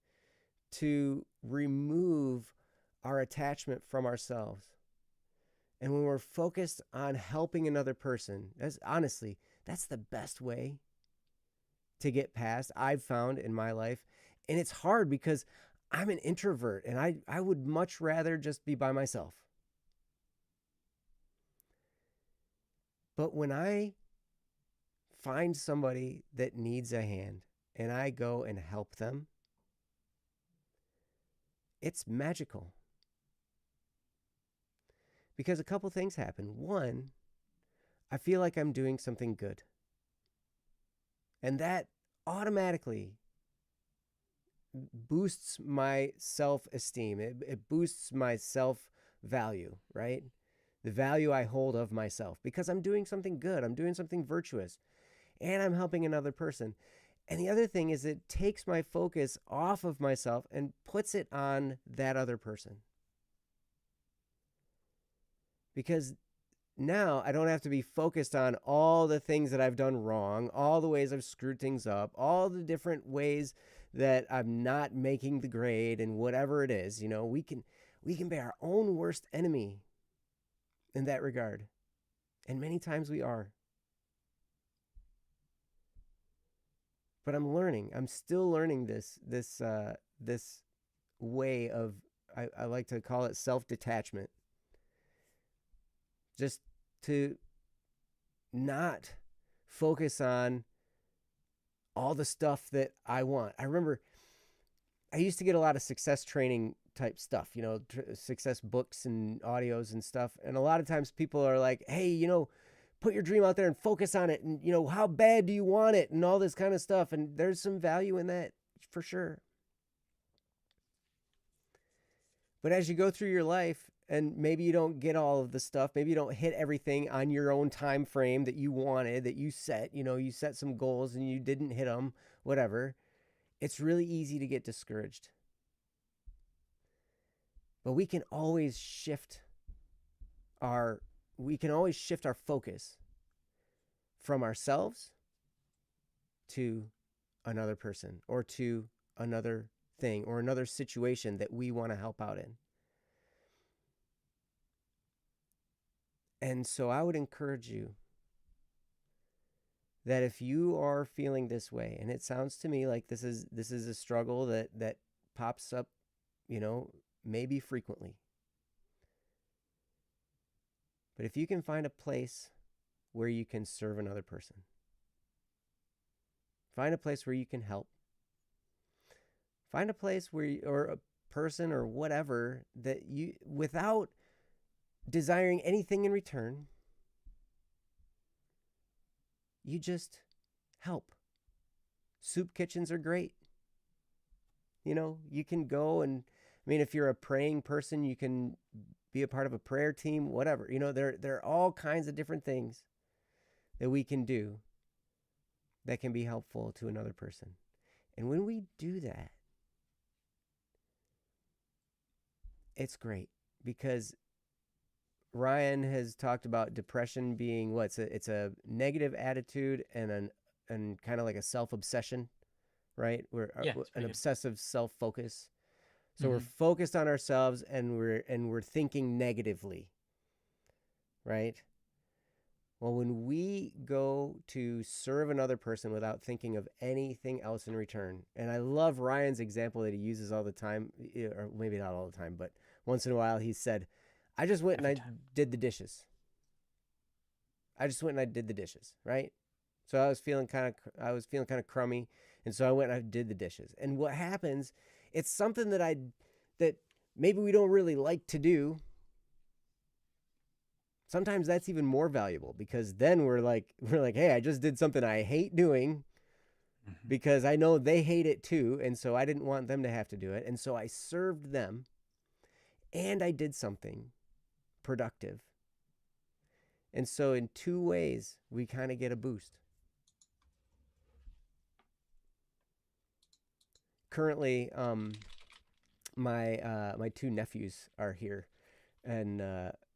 Speaker 1: to remove our attachment from ourselves. And when we're focused on helping another person, that's the best way to get past, I've found in my life. And it's hard because I'm an introvert, and I would much rather just be by myself. But when I find somebody that needs a hand and I go and help them, it's magical. Because a couple things happen. One, I feel like I'm doing something good. And that automatically boosts my self-esteem. It boosts my self-value, right? The value I hold of myself, because I'm doing something good. I'm doing something virtuous, and I'm helping another person. And the other thing is, it takes my focus off of myself and puts it on that other person. Because now I don't have to be focused on all the things that I've done wrong, all the ways I've screwed things up, all the different ways that I'm not making the grade, and whatever it is. We can be our own worst enemy in that regard. And many times we are. But I'm still learning this way of, I like to call it self-detachment. Just to not focus on all the stuff that I want. I remember I used to get a lot of success training type stuff, success books and audios and stuff. And a lot of times people are like, hey, put your dream out there and focus on it. And, how bad do you want it? And all this kind of stuff. And there's some value in that for sure. But as you go through your life, and maybe you don't get all of the stuff, maybe you don't hit everything on your own time frame that you wanted, that you set, you set some goals and you didn't hit them, whatever. It's really easy to get discouraged. But we can always shift our focus from ourselves to another person, or to another thing, or another situation that we want to help out in. And so I would encourage you that if you are feeling this way, and it sounds to me like this is a struggle that pops up, maybe frequently. But if you can find a place where you can serve another person, find a place where you can help, find a place where or a person or whatever that you, without desiring anything in return, you just help. Soup kitchens are great. You can go and, if you're a praying person, you can be a part of a prayer team, whatever. There are all kinds of different things that we can do that can be helpful to another person. And when we do that, it's great, because Ryan has talked about depression being it's a negative attitude and kind of like a self-obsession, right? An obsessive self-focus. So we're focused on ourselves, and we're thinking negatively, right? Well, when we go to serve another person without thinking of anything else in return, and I love Ryan's example that he uses all the time, or maybe not all the time, but once in a while, he said, I just went and
Speaker 2: Every
Speaker 1: I
Speaker 2: time.
Speaker 1: did the dishes. I just went and I did the dishes, right? So I was feeling kind of crummy, and so I went and I did the dishes. And what happens, it's something that maybe we don't really like to do. Sometimes that's even more valuable because then we're like, hey, I just did something I hate doing
Speaker 2: Mhm.
Speaker 1: because I know they hate it too, and so I didn't want them to have to do it. And so I served them and I did something productive. And so in two ways, we kind of get a boost. Currently, my two nephews are here, and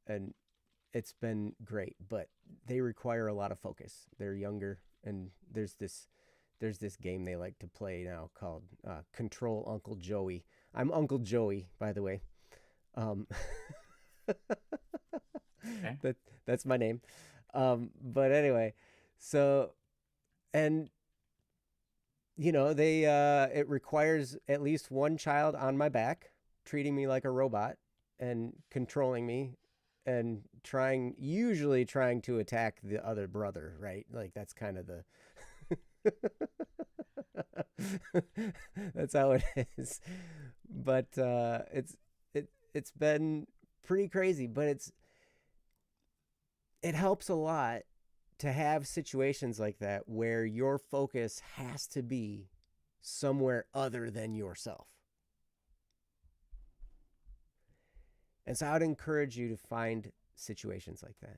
Speaker 1: it's been great, but they require a lot of focus. They're younger, and there's this game they like to play now called Control Uncle Joey. I'm Uncle Joey, by the way. Um,
Speaker 2: Okay.
Speaker 1: that's my name. But anyway, so and they it requires at least one child on my back, treating me like a robot and controlling me and usually trying to attack the other brother, right? Like that's kind of the that's how it is. But it's been pretty crazy, but it helps a lot to have situations like that where your focus has to be somewhere other than yourself. And so I would encourage you to find situations like that.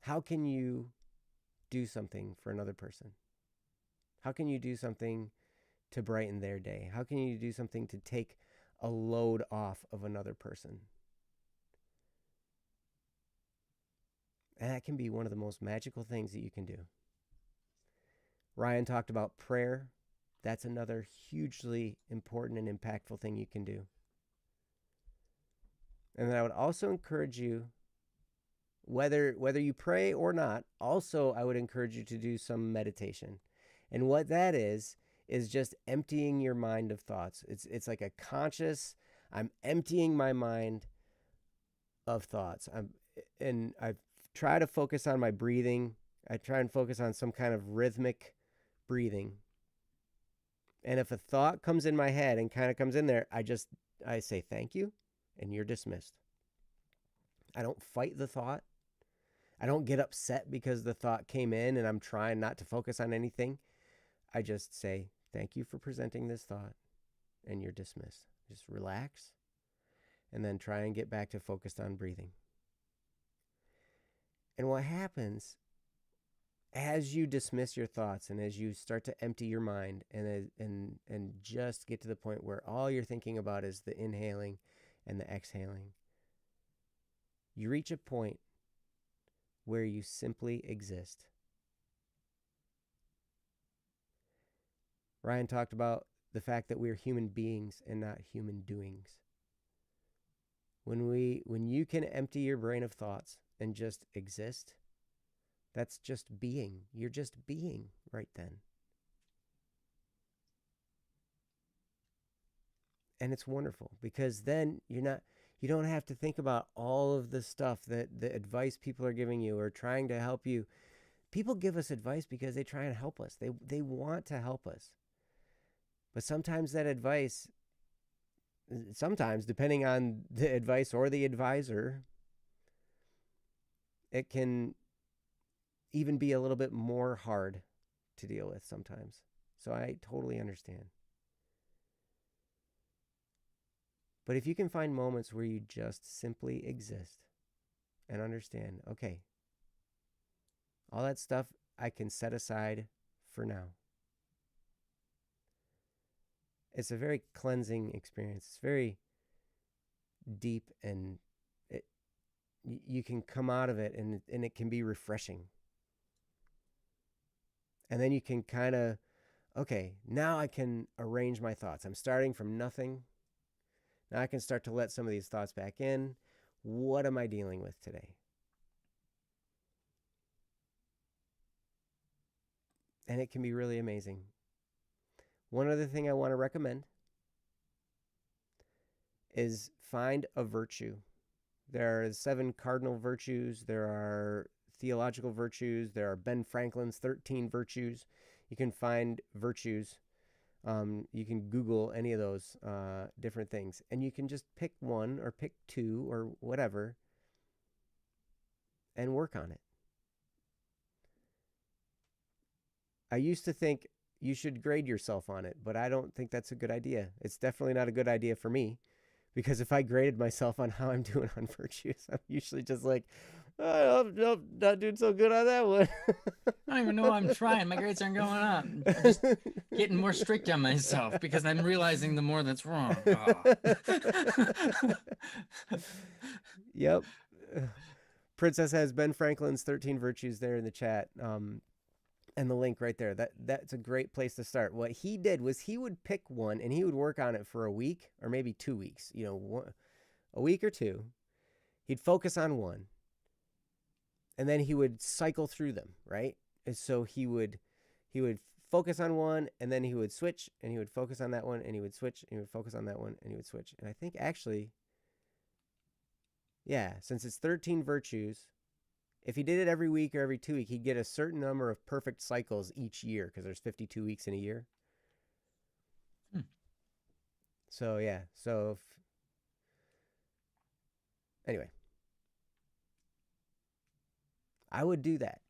Speaker 1: How can you do something for another person? How can you do something to brighten their day? How can you do something to take a load off of another person? And that can be one of the most magical things that you can do. Ryan talked about prayer. That's another hugely important and impactful thing you can do. And then I would also encourage you, whether you pray or not, also I would encourage you to do some meditation. And what that is just emptying your mind of thoughts. It's like a conscious, I'm emptying my mind of thoughts. I try to focus on my breathing. I try and focus on some kind of rhythmic breathing. And if a thought comes in my head and kind of comes in there, I say thank you, and you're dismissed. I don't fight the thought. I don't get upset because the thought came in and I'm trying not to focus on anything. I just say thank you for presenting this thought, and you're dismissed. Just relax, and then try and get back to focused on breathing. And what happens as you dismiss your thoughts and as you start to empty your mind and just get to the point where all you're thinking about is the inhaling and the exhaling, you reach a point where you simply exist. Ryan talked about the fact that we're human beings and not human doings. When you can empty your brain of thoughts and just exist, that's just being. You're just being right then. And it's wonderful because then you don't have to think about all of the stuff that the advice people are giving you or trying to help you. People give us advice because they try and help us. They want to help us. But sometimes that advice, depending on the advice or the advisor, it can even be a little bit more hard to deal with sometimes. So I totally understand. But if you can find moments where you just simply exist and understand, okay, all that stuff I can set aside for now. It's a very cleansing experience. It's very deep, and you can come out of it and it can be refreshing. And then you can kind of, okay, now I can arrange my thoughts. I'm starting from nothing. Now I can start to let some of these thoughts back in. What am I dealing with today? and it can be really amazing. One other thing I want to recommend is find a virtue. There are 7 cardinal virtues. There are theological virtues. There are Ben Franklin's 13 virtues. You can find virtues. You can Google any of those different things, and you can just pick one or pick 2 or whatever and work on it. I used to think you should grade yourself on it, but I don't think that's a good idea. It's definitely not a good idea for me, because if I graded myself on how I'm doing on virtues, I'm usually just like, oh, I'm not doing so good on that one.
Speaker 2: I don't even know I'm trying. My grades aren't going up. I'm just getting more strict on myself because I'm realizing the more that's wrong. Oh.
Speaker 1: Yep. Princess has Ben Franklin's 13 virtues there in the chat. And the link right there. That's a great place to start. What he did was he would pick one and he would work on it for a week or maybe 2 weeks, a week or 2. He'd focus on one, and then he would cycle through them, right? And so he would focus on one, and then he would switch, and he would focus on that one, and he would switch, and he would focus on that one, and he would switch. And I think actually, yeah, since it's 13 virtues, if he did it every week or every 2 weeks, he'd get a certain number of perfect cycles each year, because there's 52 weeks in a year. So yeah, anyway, I would do that.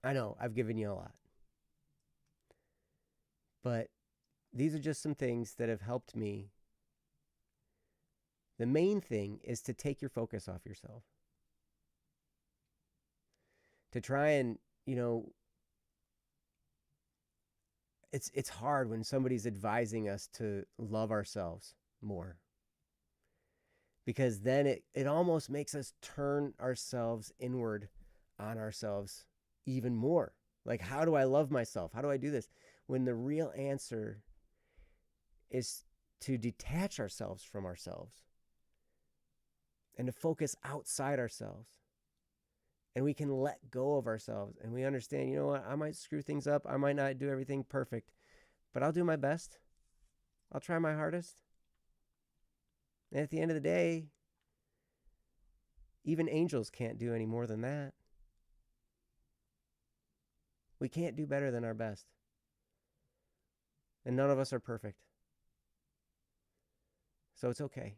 Speaker 1: I know I've given you a lot, but these are just some things that have helped me. The main thing is to take your focus off yourself. To try and, it's hard when somebody's advising us to love ourselves more, because then it almost makes us turn ourselves inward on ourselves even more. Like, how do I love myself? How do I do this? When the real answer is to detach ourselves from ourselves and to focus outside ourselves. And we can let go of ourselves, and we understand, you know what, I might screw things up. I might not do everything perfect, but I'll do my best. I'll try my hardest. And at the end of the day, even angels can't do any more than that. We can't do better than our best. And none of us are perfect. So it's okay.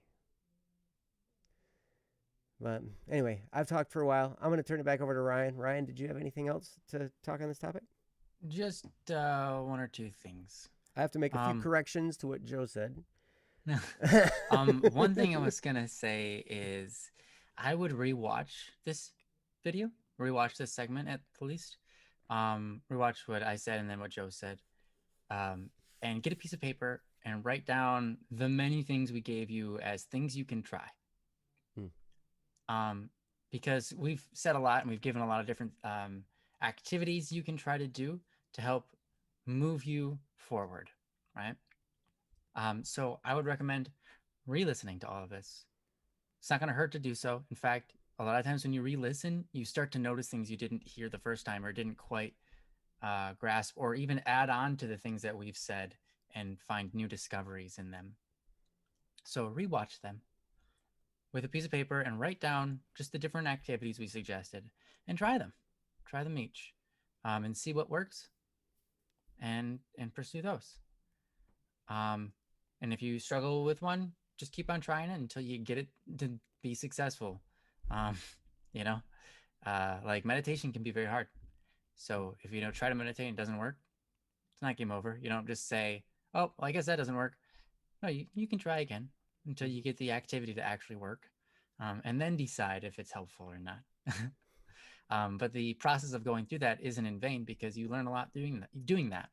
Speaker 1: But anyway, I've talked for a while. I'm going to turn it back over to Ryan. Ryan, did you have anything else to talk on this topic?
Speaker 2: Just 1 or 2 things.
Speaker 1: I have to make a few corrections to what Joe said.
Speaker 2: One thing I was going to say is I would rewatch this video, rewatch this segment at the least, rewatch what I said and then what Joe said, and get a piece of paper and write down the many things we gave you as things you can try. Because we've said a lot and we've given a lot of different activities you can try to do to help move you forward, right? So I would recommend re-listening to all of this. It's not going to hurt to do so. In fact, a lot of times when you re-listen, you start to notice things you didn't hear the first time or didn't quite grasp, or even add on to the things that we've said and find new discoveries in them. So rewatch them with a piece of paper and write down just the different activities we suggested and try them each, and see what works and pursue those. And if you struggle with one, just keep on trying it until you get it to be successful. Like meditation can be very hard. So if you try to meditate and it doesn't work, it's not game over. You don't just say, oh, well, I guess that doesn't work. No, you can try again until you get the activity to actually work, and then decide if it's helpful or not. But the process of going through that isn't in vain, because you learn a lot doing that,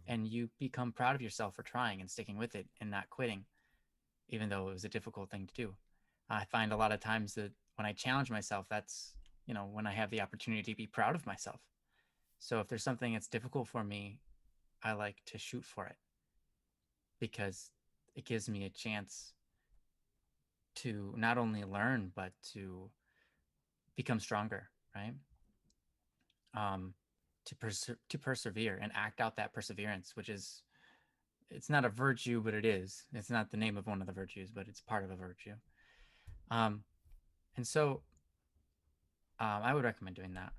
Speaker 2: and you become proud of yourself for trying and sticking with it and not quitting, even though it was a difficult thing to do. I find a lot of times that when I challenge myself, that's when I have the opportunity to be proud of myself. So if there's something that's difficult for me, I like to shoot for it, because it gives me a chance to not only learn, but to become stronger, right? to persevere and act out that perseverance, which is, it's not a virtue, but it is. It's not the name of one of the virtues, but it's part of a virtue. And so I would recommend doing that.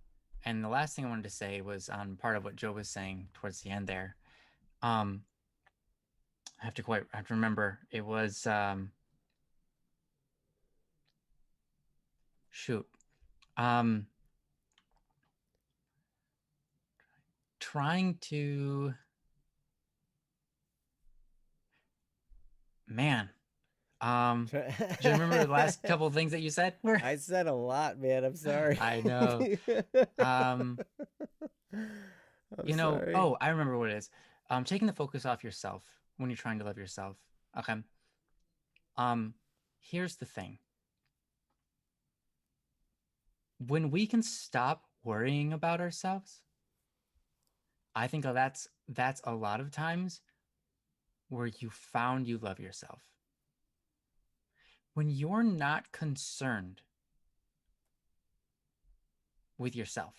Speaker 2: And the last thing I wanted to say was on part of what Joe was saying towards the end there. I have to remember. It was shoot. Trying to, man. Do you remember the last couple of things that you said?
Speaker 1: I said a lot, man. I'm sorry.
Speaker 2: I know.
Speaker 1: I'm
Speaker 2: You know,
Speaker 1: sorry.
Speaker 2: oh, I remember what it is. Taking the focus off yourself when you're trying to love yourself. Okay. Here's the thing. When we can stop worrying about ourselves, I think that's a lot of times where you found you love yourself. When you're not concerned with yourself,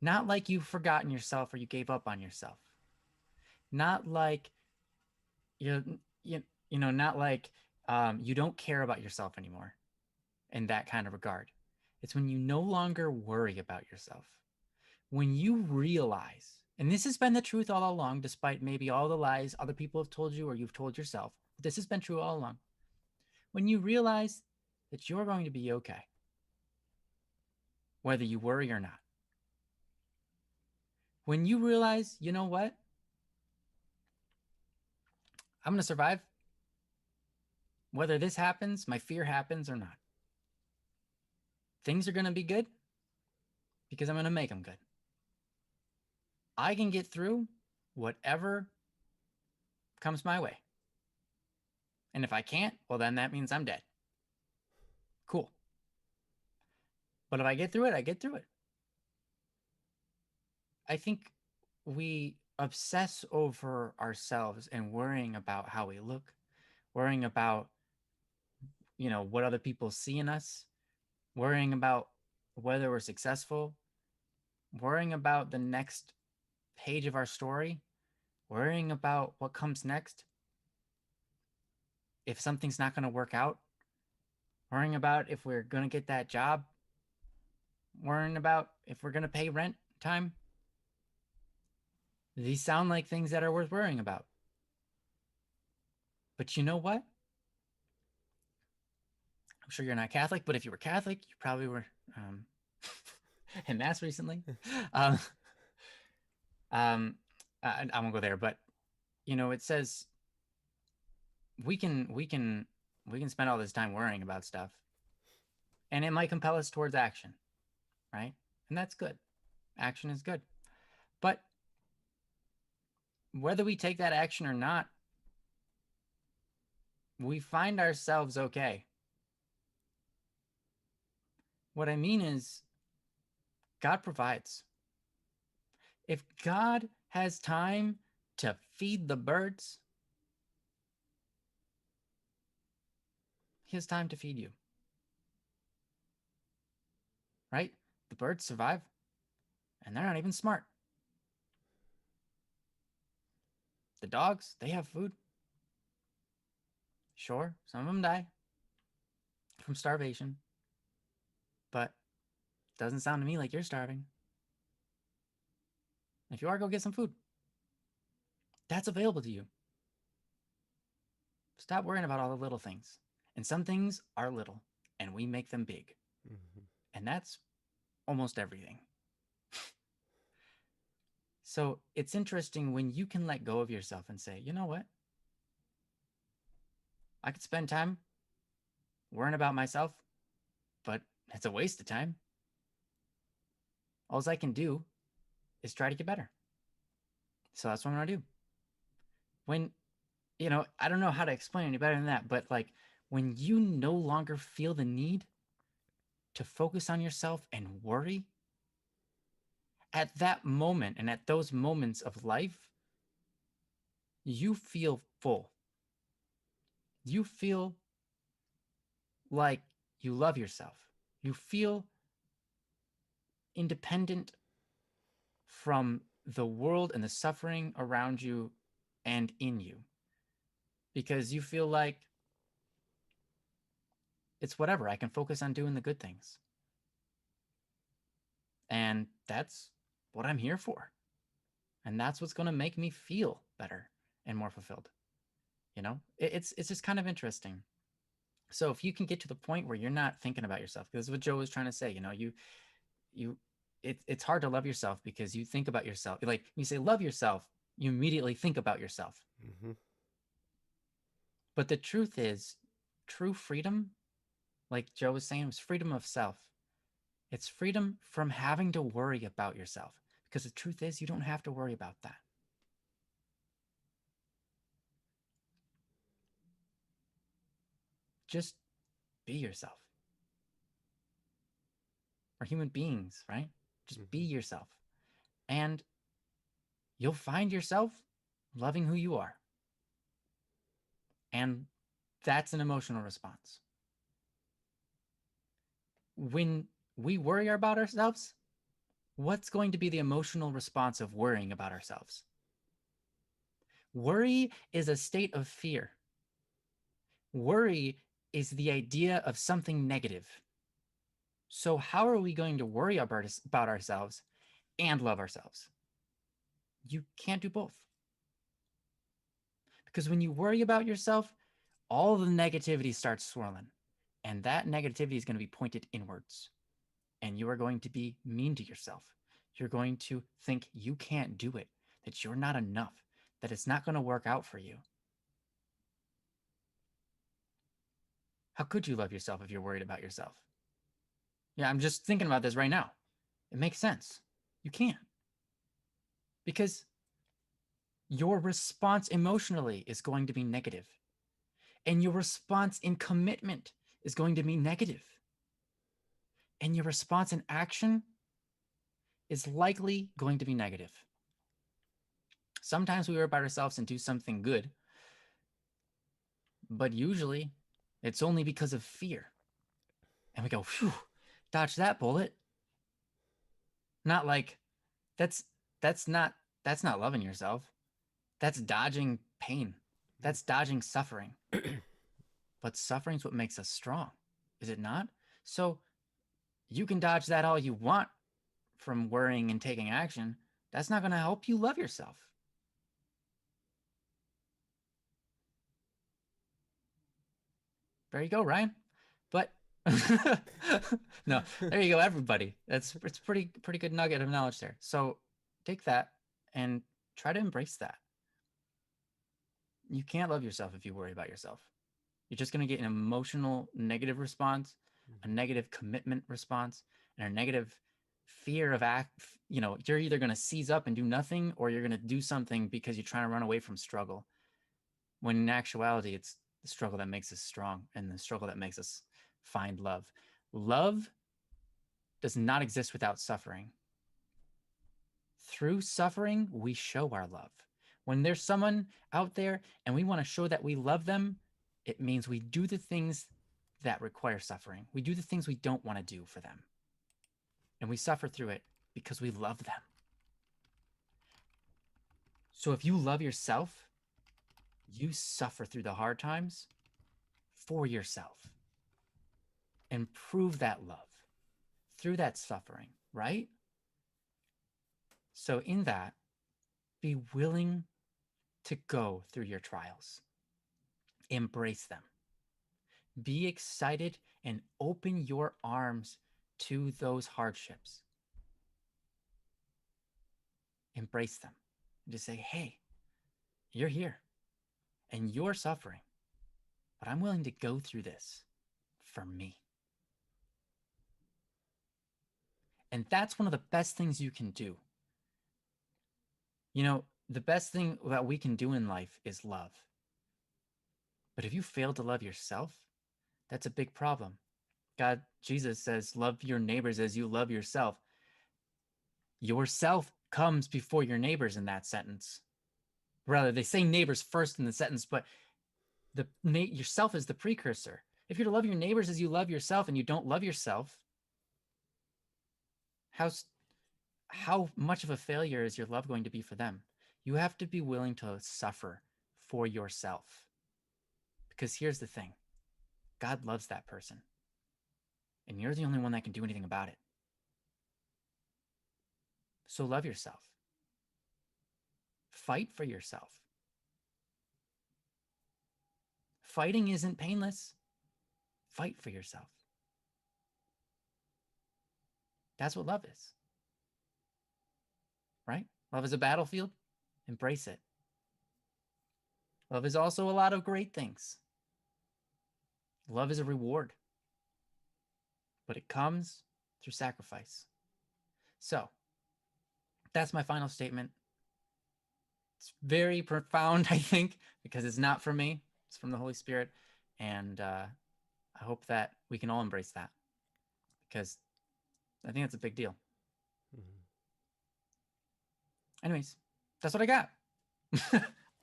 Speaker 2: not like you've forgotten yourself or you gave up on yourself, not like not like you don't care about yourself anymore in that kind of regard. It's when you no longer worry about yourself. When you realize, and this has been the truth all along, despite maybe all the lies other people have told you or you've told yourself, but this has been true all along. When you realize that you're going to be okay, whether you worry or not. When you realize, you know what? I'm going to survive. Whether this happens, my fear happens or not. Things are going to be good because I'm going to make them good. I can get through whatever comes my way. And if I can't, well, then that means I'm dead. Cool. But if I get through it, I get through it. I think we obsess over ourselves and worrying about how we look, worrying about, what other people see in us, worrying about whether we're successful, worrying about the next page of our story, worrying about what comes next. If something's not going to work out, worrying about if we're going to get that job, worrying about if we're going to pay rent time. These sound like things that are worth worrying about. But you know what? I'm sure you're not Catholic, but if you were Catholic, you probably were in Mass recently. I won't go there, but it says we can spend all this time worrying about stuff, and it might compel us towards action, right? And that's good. Action is good. But whether we take that action or not, we find ourselves okay. What I mean is, God provides. If God has time to feed the birds, He has time to feed you. Right? The birds survive, and they're not even smart. The dogs, they have food. Sure, some of them die from starvation, but it doesn't sound to me like you're starving. If you are, go get some food. That's available to you. Stop worrying about all the little things. And some things are little, and we make them big. And that's almost everything. So it's interesting when you can let go of yourself and say, you know what? I could spend time worrying about myself, but it's a waste of time. All I can do is try to get better. So that's what I'm going to do. When, I don't know how to explain any better than that, but like when you no longer feel the need to focus on yourself and worry, at that moment and at those moments of life, you feel full. You feel like you love yourself. You feel independent from the world and the suffering around you and in you, because you feel like it's whatever. I can focus on doing the good things. And that's what I'm here for. And that's what's going to make me feel better and more fulfilled. You know, it's just kind of interesting. So if you can get to the point where you're not thinking about yourself, because what Joe was trying to say, you know, it's hard to love yourself because you think about yourself. Like when you say love yourself, you immediately think about yourself.
Speaker 1: Mm-hmm.
Speaker 2: But the truth is, true freedom, like Joe was saying, was freedom of self. It's freedom from having to worry about yourself, because the truth is you don't have to worry about that. Just be yourself. We're human beings, right? Just be yourself. And you'll find yourself loving who you are. And that's an emotional response. When we worry about ourselves, what's going to be the emotional response of worrying about ourselves? Worry is a state of fear. Worry is the idea of something negative. So how are we going to worry about ourselves and love ourselves? You can't do both. Because when you worry about yourself, all the negativity starts swirling. And that negativity is going to be pointed inwards. And you are going to be mean to yourself. You're going to think you can't do it, that you're not enough, that it's not going to work out for you. How could you love yourself if you're worried about yourself? Yeah, I'm just thinking about this right now. It makes sense. You can't. Because your response emotionally is going to be negative. And your response in commitment is going to be negative. And your response in action is likely going to be negative. Sometimes we worry about ourselves and do something good, but usually it's only because of fear. And we go, phew, dodge that bullet. Not like that's not loving yourself. That's dodging pain. That's dodging suffering. But suffering's what makes us strong, is it not? So you can dodge that all you want from worrying and taking action. That's not going to help you love yourself. There you go, Ryan. But no, there you go, everybody. It's pretty good nugget of knowledge there. So take that and try to embrace that. You can't love yourself if you worry about yourself. You're just going to get an emotional negative response, a negative commitment response, and a negative fear of you're either going to seize up and do nothing, or you're going to do something because you're trying to run away from struggle. When in actuality, it's the struggle that makes us strong and the struggle that makes us find love. Love does not exist without suffering. Through suffering, we show our love. When there's someone out there and we want to show that we love them, it means we do the things that require suffering. We do the things we don't want to do for them. And we suffer through it because we love them. So if you love yourself, you suffer through the hard times for yourself. And prove that love through that suffering, right? So in that, be willing to go through your trials. Embrace them. Be excited and open your arms to those hardships. Embrace them. And just say, hey, you're here and you're suffering, but I'm willing to go through this for me. And that's one of the best things you can do. You know, the best thing that we can do in life is love. But if you fail to love yourself, that's a big problem. Jesus says, love your neighbors as you love yourself. Yourself comes before your neighbors in that sentence. Rather, they say neighbors first in the sentence, but yourself is the precursor. If you're to love your neighbors as you love yourself and you don't love yourself, how much of a failure is your love going to be for them? You have to be willing to suffer for yourself. Because here's the thing. God loves that person. And you're the only one that can do anything about it. So love yourself. Fight for yourself. Fighting isn't painless. Fight for yourself. That's what love is. Right? Love is a battlefield. Embrace it. Love is also a lot of great things. Love is a reward. But it comes through sacrifice. So, that's my final statement. It's very profound, I think, because it's not from me. It's from the Holy Spirit. And I hope that we can all embrace that. Because I think that's a big deal.
Speaker 1: Mm-hmm.
Speaker 2: Anyways, that's what I got.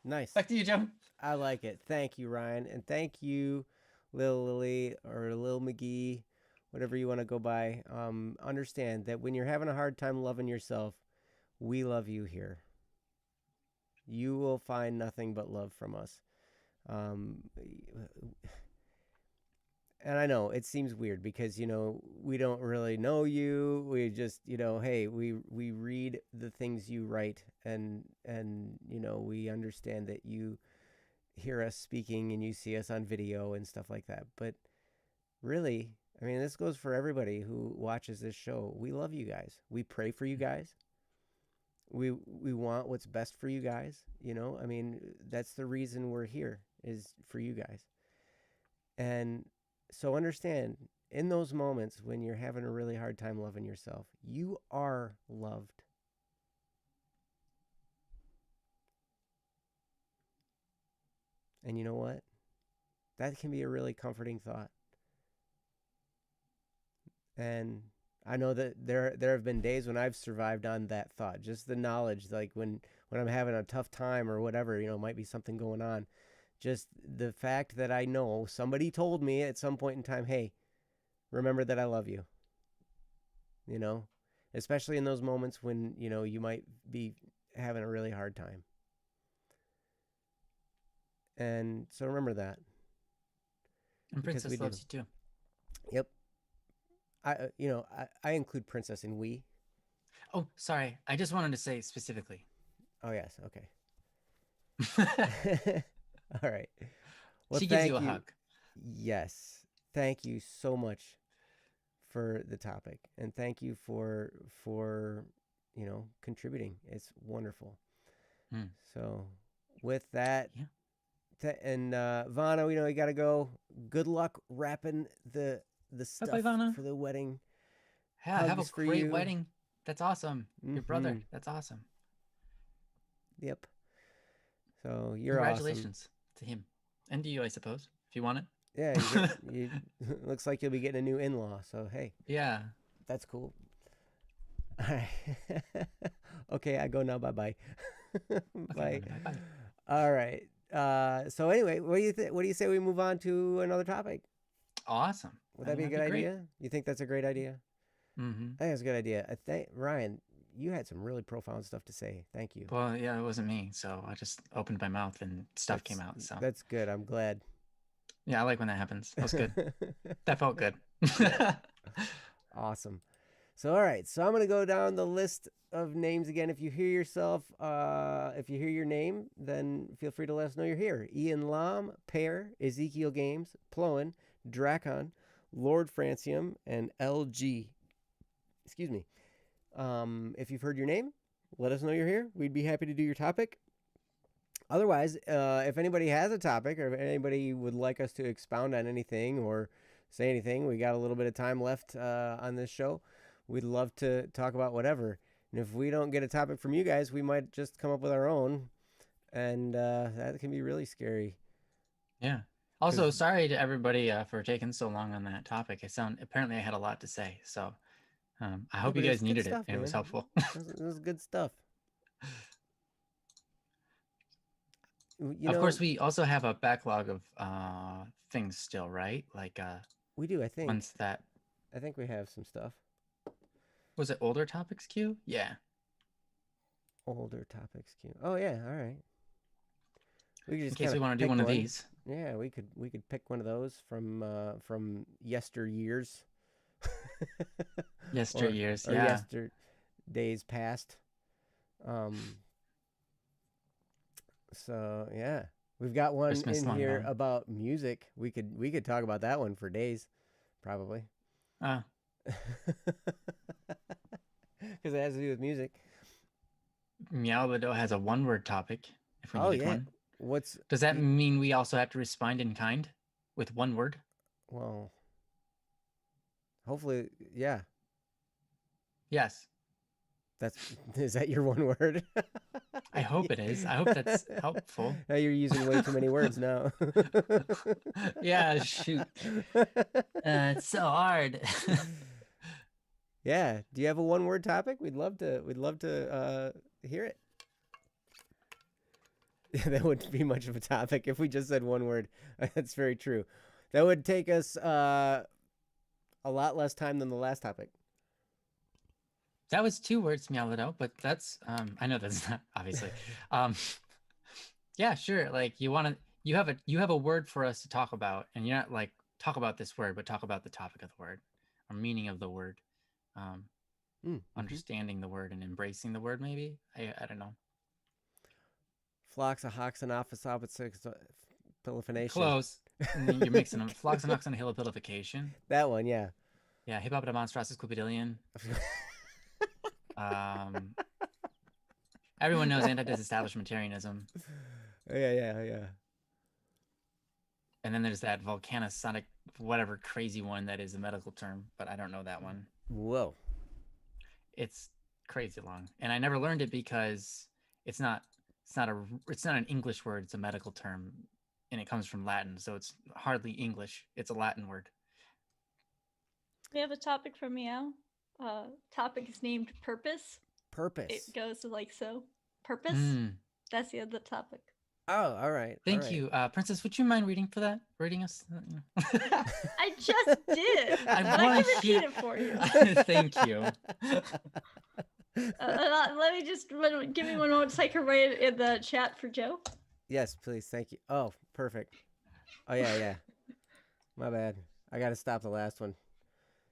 Speaker 1: Nice.
Speaker 2: Back to you, Joe.
Speaker 1: I like it. Thank you, Ryan. And thank you, Lil Lily or Lil McGee, whatever you want to go by. Understand that when you're having a hard time loving yourself, we love you here. You will find nothing but love from us. And I know it seems weird because, we don't really know you. We just, hey, we read the things you write and we understand that you hear us speaking and you see us on video and stuff like that. But really, I mean, this goes for everybody who watches this show. We love you guys. We pray for you guys. We want what's best for you guys. I mean, that's the reason we're here, is for you guys. And so understand, in those moments when you're having a really hard time loving yourself, you are loved. And you know what? That can be a really comforting thought. And I know that there have been days when I've survived on that thought. Just the knowledge, like when I'm having a tough time or whatever, might be something going on. Just the fact that I know somebody told me at some point in time, hey, remember that I love you. Especially in those moments when, you might be having a really hard time. And so remember that.
Speaker 2: And Princess loves you too.
Speaker 1: Yep. I include Princess in we.
Speaker 2: Oh, sorry. I just wanted to say specifically.
Speaker 1: Oh, yes. Okay. All right. Well,
Speaker 2: she gives you a hug.
Speaker 1: Yes. Thank you so much for the topic. And thank you for contributing. It's wonderful. So with that, and Vana, we know you got to go. Good luck wrapping the stuff for the wedding.
Speaker 2: Yeah, have a great wedding. That's awesome. Your brother. That's awesome.
Speaker 1: Yep. So you're
Speaker 2: Congratulations to him and to you, I suppose, if you want it.
Speaker 1: Yeah, you looks like you'll be getting a new in-law. So hey.
Speaker 2: Yeah.
Speaker 1: That's cool. All right. Okay, I go now. Bye-bye. Bye.
Speaker 2: Bye.
Speaker 1: All right. So anyway, what do you say we move on to another topic?
Speaker 2: Awesome.
Speaker 1: Would that be a good idea? You think that's a great idea?
Speaker 2: Mm-hmm.
Speaker 1: I think it's a good idea. I think, Ryan, you had some really profound stuff to say. Thank you.
Speaker 2: Well, yeah, it wasn't me, so I just opened my mouth and stuff came out. So
Speaker 1: that's good. I'm glad.
Speaker 2: Yeah, I like when that happens. That was good. That felt good.
Speaker 1: Awesome. So, all right. So I'm going to go down the list of names again. If you hear your name, then feel free to let us know you're here. Ian Lam, Pear, Ezekiel Games, Ploen, Dracon, Lord Francium, and LG. Excuse me. If you've heard your name, let us know you're here. We'd be happy to do your topic. Otherwise, if anybody has a topic or if anybody would like us to expound on anything or say anything, we got a little bit of time left on this show. We'd love to talk about whatever. And if we don't get a topic from you guys, we might just come up with our own. And that can be really scary.
Speaker 2: Yeah. Also, sorry to everybody for taking so long on that topic. Apparently I had a lot to say. So I hope you guys needed it. It was helpful.
Speaker 1: It was good stuff.
Speaker 2: Of course, we also have a backlog of things still, right? Like
Speaker 1: we do, I think.
Speaker 2: Ones that
Speaker 1: I think we have some stuff.
Speaker 2: Was it older topics queue? Yeah.
Speaker 1: Older topics queue. Oh yeah, all right. We could
Speaker 2: In
Speaker 1: just
Speaker 2: case
Speaker 1: kind
Speaker 2: we
Speaker 1: of
Speaker 2: want to do
Speaker 1: pick
Speaker 2: one of
Speaker 1: one.
Speaker 2: these.
Speaker 1: Yeah, we could pick one of those from yesteryears.
Speaker 2: Yesteryears,
Speaker 1: or
Speaker 2: yeah.
Speaker 1: days past. Um, so yeah, we've got one
Speaker 2: Christmas
Speaker 1: in
Speaker 2: long
Speaker 1: here
Speaker 2: gone.
Speaker 1: about music. We could talk about that one for days, probably,
Speaker 2: Uh,
Speaker 1: because it has to do with music.
Speaker 2: Meowlido has a one-word topic, if we
Speaker 1: Oh
Speaker 2: needed
Speaker 1: yeah,
Speaker 2: one.
Speaker 1: what's
Speaker 2: Does that mean we also have to respond in kind with one word?
Speaker 1: well? Hopefully, yeah.
Speaker 2: Yes.
Speaker 1: That's is that your one word?
Speaker 2: I hope it is. I hope that's helpful.
Speaker 1: Now you're using way too many words now.
Speaker 2: Yeah, shoot. It's so hard.
Speaker 1: Yeah. Do you have a one word topic? We'd love to hear it. That wouldn't be much of a topic if we just said one word. That's very true. That would take us a lot less time than the last topic.
Speaker 2: That was 2 words, Meowlido, but that's I know that's not obviously. Yeah, sure. Like you have a word for us to talk about, and you're not like talk about this word, but talk about the topic of the word or meaning of the word. Understanding the word and embracing the word, maybe. I don't know.
Speaker 1: Phlox, a hox, and office, pilifination.
Speaker 2: Close. And then you're mixing them. Floxanox and hilopilification.
Speaker 1: That one, yeah.
Speaker 2: Yeah, Hippopotamonstrossus clupidillion. Everyone knows anti-disestablishmentarianism.
Speaker 1: Yeah.
Speaker 2: And then there's that volcanosonic, whatever crazy one that is a medical term, but I don't know that one.
Speaker 1: Whoa.
Speaker 2: It's crazy long, and I never learned it because it's not an English word. It's a medical term, and it comes from Latin, so it's hardly English. It's a Latin word.
Speaker 3: We have a topic from Meow. Topic is named purpose.
Speaker 1: Purpose.
Speaker 3: It goes like so. Purpose. That's the other topic.
Speaker 1: Oh, all right.
Speaker 2: Thank you, Princess. Would you mind reading us?
Speaker 3: I just did.
Speaker 2: I
Speaker 3: can repeat it for you.
Speaker 2: Thank you.
Speaker 3: Let me just give me one moment so I can write it in the chat for Joe.
Speaker 1: Yes, please. Thank you. Oh, perfect. Oh, yeah. My bad. I got to stop the last one.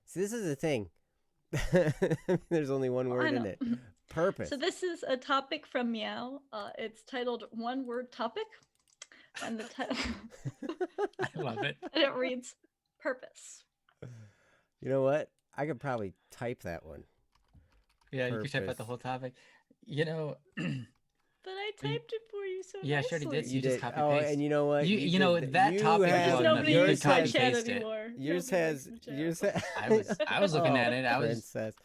Speaker 1: See, this is the thing. There's only one word in it. Purpose.
Speaker 3: So this is a topic from Meow. It's titled One Word Topic. And the title...
Speaker 2: I love it.
Speaker 3: And it reads, Purpose.
Speaker 1: You know what? I could probably type that one.
Speaker 2: Yeah, you could type out the whole topic. You know...
Speaker 3: But I typed it for you so
Speaker 2: yeah,
Speaker 3: nicely.
Speaker 2: sure did. You just copy paste.
Speaker 1: Oh, and you know what?
Speaker 2: You know that topic
Speaker 3: has,
Speaker 2: was
Speaker 3: nobody
Speaker 2: you
Speaker 3: uses
Speaker 2: could copy
Speaker 3: my chat
Speaker 2: paste
Speaker 3: anymore.
Speaker 2: it.
Speaker 1: Yours has.
Speaker 2: I was looking at it. I was.
Speaker 1: Princess,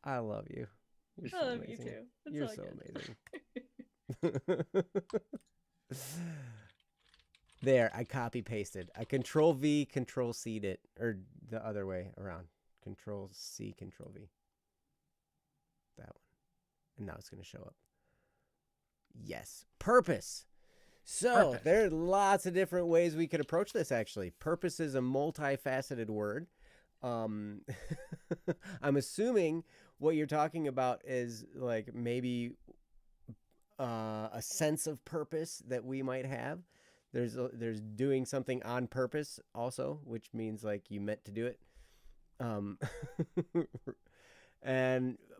Speaker 1: I love you. You're so
Speaker 3: I love
Speaker 1: amazing.
Speaker 3: you too. It's
Speaker 1: You're
Speaker 3: all
Speaker 1: so
Speaker 3: good.
Speaker 1: amazing. There, I copy pasted. I Control V, Control C'd it, or the other way around. Control C, Control V. That one, and now it's gonna show up. Yes, purpose. So there are lots of different ways we could approach this. Actually, purpose is a multifaceted word. I'm assuming what you're talking about is like maybe a sense of purpose that we might have. There's doing something on purpose also, which means like you meant to do it.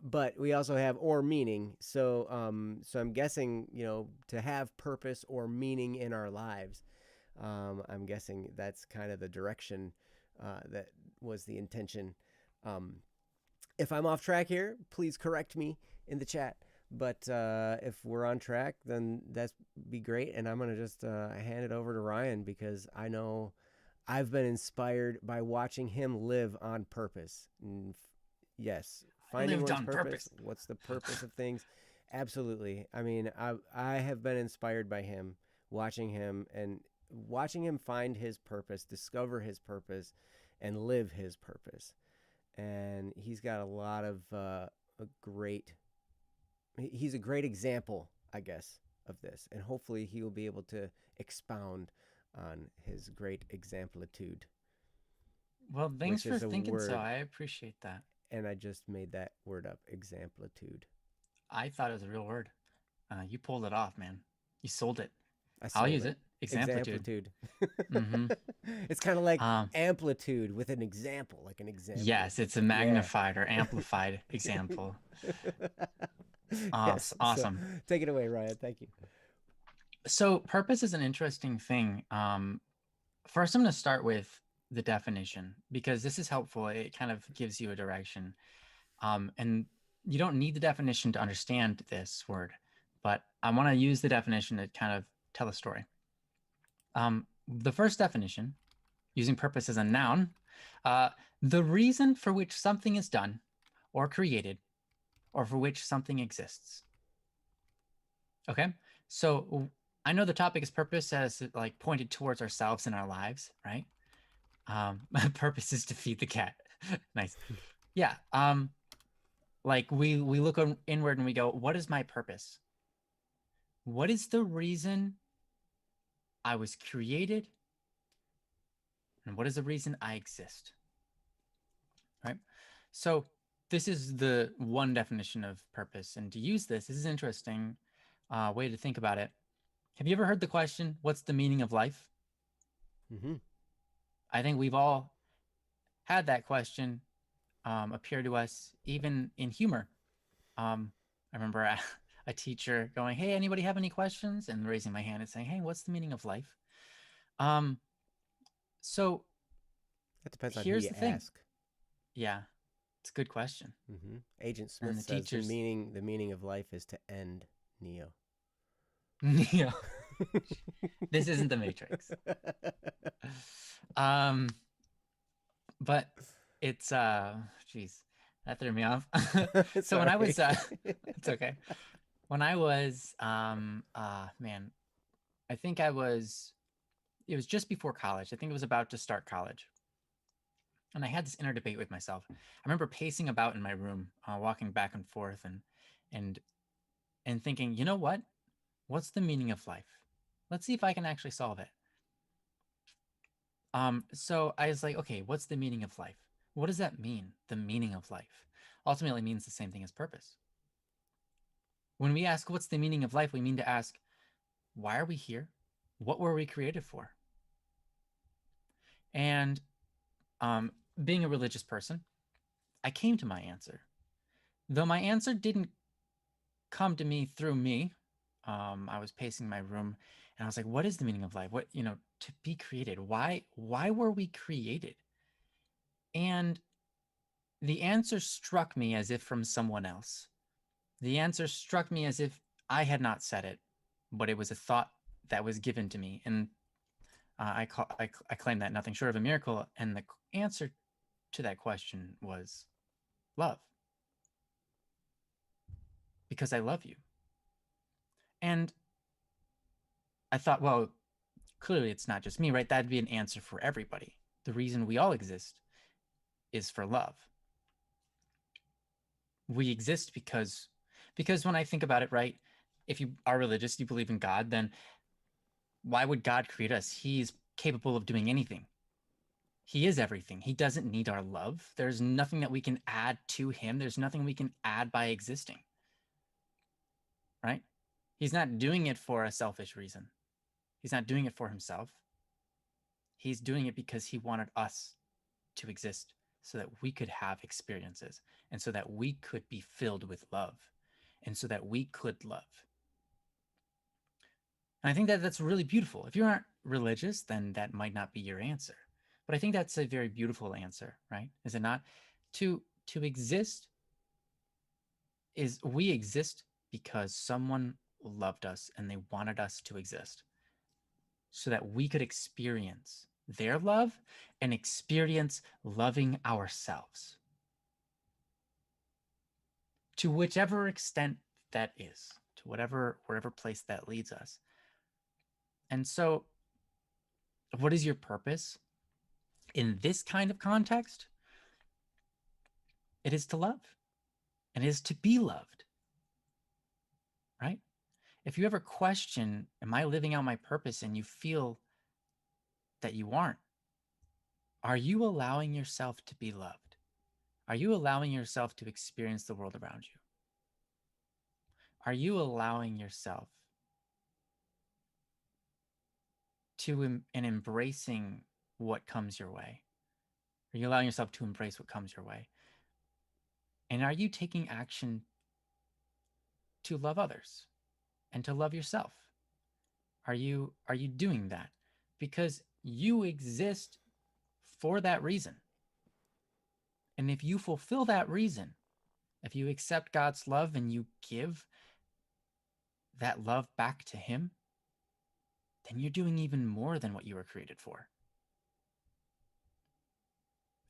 Speaker 1: But we also have or meaning. So I'm guessing, to have purpose or meaning in our lives. I'm guessing that's kind of the direction that was the intention. If I'm off track here, please correct me in the chat. But if we're on track, then that'd be great. And I'm going to just hand it over to Ryan, because I know I've been inspired by watching him live on purpose. Yes. Finding one's purpose. What's the purpose of things? Absolutely. I mean, I have been inspired by him, watching him find his purpose, discover his purpose, and live his purpose. And he's got a lot of he's a great example, I guess, of this. And hopefully he will be able to expound on his great exemplitude.
Speaker 2: Well, thanks for thinking so. I appreciate that.
Speaker 1: and I just made that word up. Exemplitude.
Speaker 2: I thought it was a real word. You pulled it off, man. You sold it.
Speaker 1: I
Speaker 2: I'll
Speaker 1: sold
Speaker 2: use
Speaker 1: it.
Speaker 2: it. Exemplitude.
Speaker 1: Examplitude.
Speaker 2: Mm-hmm.
Speaker 1: It's kind of like
Speaker 2: Um,
Speaker 1: amplitude with an example, like an example.
Speaker 2: yes, it's a
Speaker 1: Yeah.
Speaker 2: magnified or amplified example.
Speaker 1: Yes. So
Speaker 2: Awesome.
Speaker 1: take it away, Ryan. Thank you.
Speaker 2: So purpose is an interesting thing. First, I'm going to start with the definition because this is helpful. It kind of gives you a direction. And you don't need the definition to understand this word, but I want to use the definition to kind of tell a story. The first definition, using purpose as a noun, the reason for which something is done or created or for which something exists. Okay, so I know the topic is purpose as like pointed towards ourselves in our lives, right? Purpose is to feed the cat. Nice. Yeah. Like we look inward and we go, what is my purpose? What is the reason I was created? And what is the reason I exist? Right? So this is the one definition of purpose. And to use this is an interesting way to think about it. Have you ever heard the question, what's the meaning of life?
Speaker 1: Mm-hmm.
Speaker 2: I think we've all had that question appear to us, even in humor. I remember a teacher going, hey, anybody have any questions? And raising my hand and saying, hey, what's the meaning of life? So
Speaker 1: That depends on who
Speaker 2: here's
Speaker 1: you
Speaker 2: the thing.
Speaker 1: ask.
Speaker 2: Yeah, it's a good question.
Speaker 1: Mm-hmm. Agent
Speaker 2: And
Speaker 1: Smith
Speaker 2: the
Speaker 1: says
Speaker 2: teachers-
Speaker 1: the meaning of life is to end Neo.
Speaker 2: Neo. This isn't the Matrix. But it's geez, that threw me off. So when I was it's okay. When I was man, I think it was just before college. I think it was about to start college. And I had this inner debate with myself. I remember pacing about in my room, walking back and forth and thinking, you know what? What's the meaning of life? Let's see if I can actually solve it. So I was like, okay, what's the meaning of life? What does that mean? The meaning of life ultimately means the same thing as purpose. When we ask what's the meaning of life, we mean to ask, why are we here? What were we created for? And being a religious person, I came to my answer. Though my answer didn't come to me through me, I was pacing my room and I was like, what is the meaning of life? What, to be created? Why were we created? And the answer struck me as if from someone else. The answer struck me as if I had not said it, but it was a thought that was given to me. And I claim that nothing short of a miracle. And the answer to that question was love. Because I love you. And I thought, well, clearly it's not just me, right? That'd be an answer for everybody. The reason we all exist is for love. We exist because when I think about it, right? If you are religious, you believe in God, then why would God create us? He's capable of doing anything. He is everything. He doesn't need our love. There's nothing that we can add to him. There's nothing we can add by existing. Right? He's not doing it for a selfish reason. He's not doing it for himself. He's doing it because he wanted us to exist so that we could have experiences and so that we could be filled with love and so that we could love. And I think that that's really beautiful. If you aren't religious, then that might not be your answer. But I think that's a very beautiful answer, right? Is it not? To exist is we exist because someone loved us and they wanted us to exist so that we could experience their love and experience loving ourselves to whichever extent that is, to wherever place that leads us. And so what is your purpose in this kind of context? It is to love, and it is to be loved, right? If you ever question, am I living out my purpose, and you feel that you aren't, are you allowing yourself to be loved? Are you allowing yourself to experience the world around you? Are you allowing yourself to and embracing what comes your way? Are you allowing yourself to embrace what comes your way? And are you taking action to love others and to love yourself? Are you doing that? Because you exist for that reason. And if you fulfill that reason, if you accept God's love and you give that love back to him, then you're doing even more than what you were created for.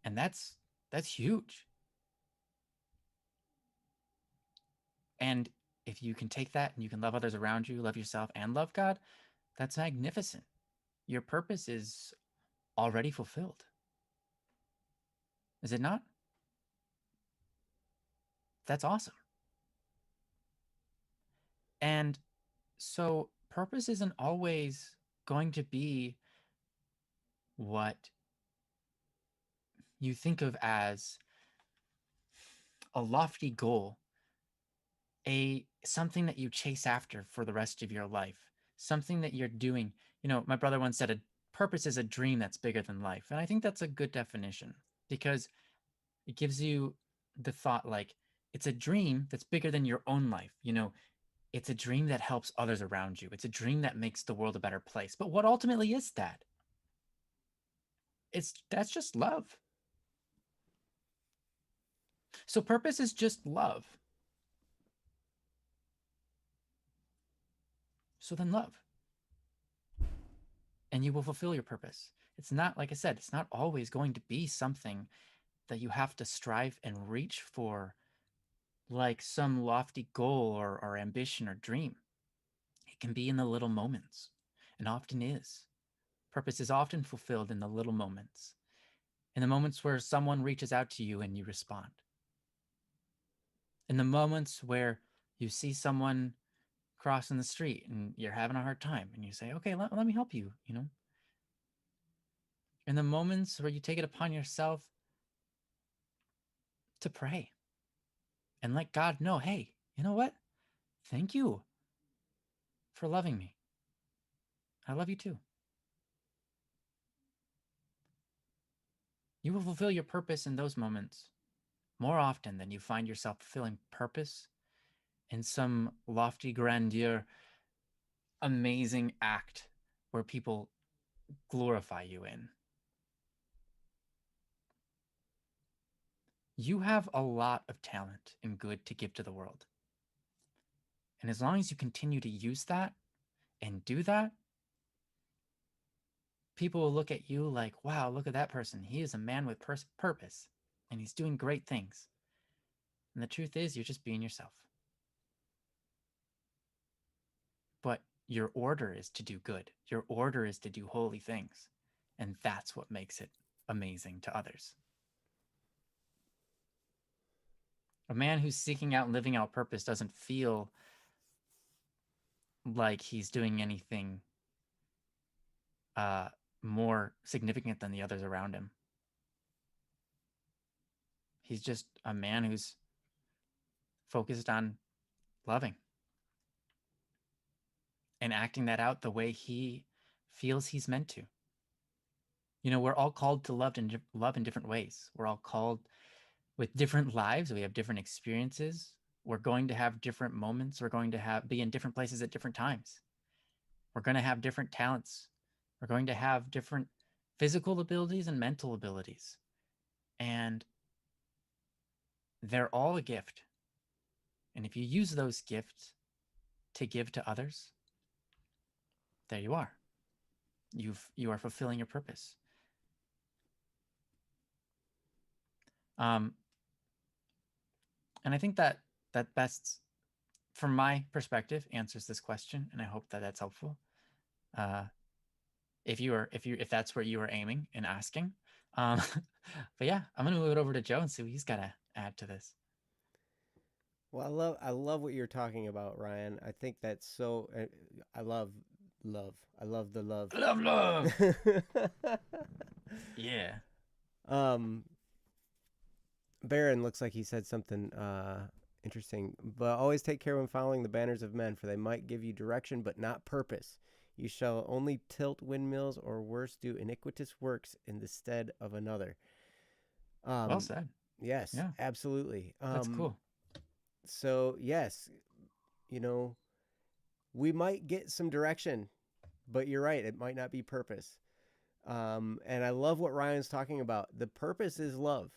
Speaker 2: And that's huge. And if you can take that and you can love others around you, love yourself, and love God, that's magnificent. Your purpose is already fulfilled. Is it not? That's awesome. And so purpose isn't always going to be what you think of as a lofty goal, something that you chase after for the rest of your life, something that you're doing. My brother once said, a purpose is a dream that's bigger than life. And I think that's a good definition, because it gives you the thought, like, it's a dream that's bigger than your own life. It's a dream that helps others around you. It's a dream that makes the world a better place. But what ultimately is that? That's just love. So purpose is just love. So then love. And you will fulfill your purpose. It's not, like I said, it's not always going to be something that you have to strive and reach for, like some lofty goal or ambition or dream. It can be in the little moments, and often is. Purpose is often fulfilled in the little moments, in the moments where someone reaches out to you and you respond, in the moments where you see someone crossing the street and you're having a hard time and you say, okay, let me help you, in the moments where you take it upon yourself to pray and let God know, hey, you know what? Thank you for loving me. I love you too. You will fulfill your purpose in those moments more often than you find yourself fulfilling purpose in some lofty, grandeur, amazing act where people glorify you in. You have a lot of talent and good to give to the world. And as long as you continue to use that and do that, people will look at you like, wow, look at that person. He is a man with purpose, and he's doing great things. And the truth is, you're just being yourself. But your order is to do good. Your order is to do holy things. And that's what makes it amazing to others. A man who's seeking out and living out purpose doesn't feel like he's doing anything more significant than the others around him. He's just a man who's focused on loving and acting that out the way he feels he's meant to. We're all called to love in different ways. We're all called with different lives. We have different experiences. We're going to have different moments. We're going to be in different places at different times. We're going to have different talents. We're going to have different physical abilities and mental abilities. And they're all a gift. And if you use those gifts to give to others, there you are. You are fulfilling your purpose. And I think that best, from my perspective, answers this question, and I hope that that's helpful. If that's where you were aiming and asking. But yeah, I'm gonna move it over to Joe and see what he's got to add to this.
Speaker 1: Well, I love what you're talking about, Ryan. I think that's so. I love love. I love the love.
Speaker 2: Love. Yeah.
Speaker 1: Baron looks like he said something interesting. But always take care when following the banners of men, for they might give you direction but not purpose. You shall only tilt windmills, or worse, do iniquitous works in the stead of another.
Speaker 2: Well said.
Speaker 1: Yes,
Speaker 2: Yeah.
Speaker 1: absolutely.
Speaker 2: That's cool.
Speaker 1: So yes, you know, we might get some direction, but you're right, it might not be purpose. And I love what Ryan's talking about. The purpose is love,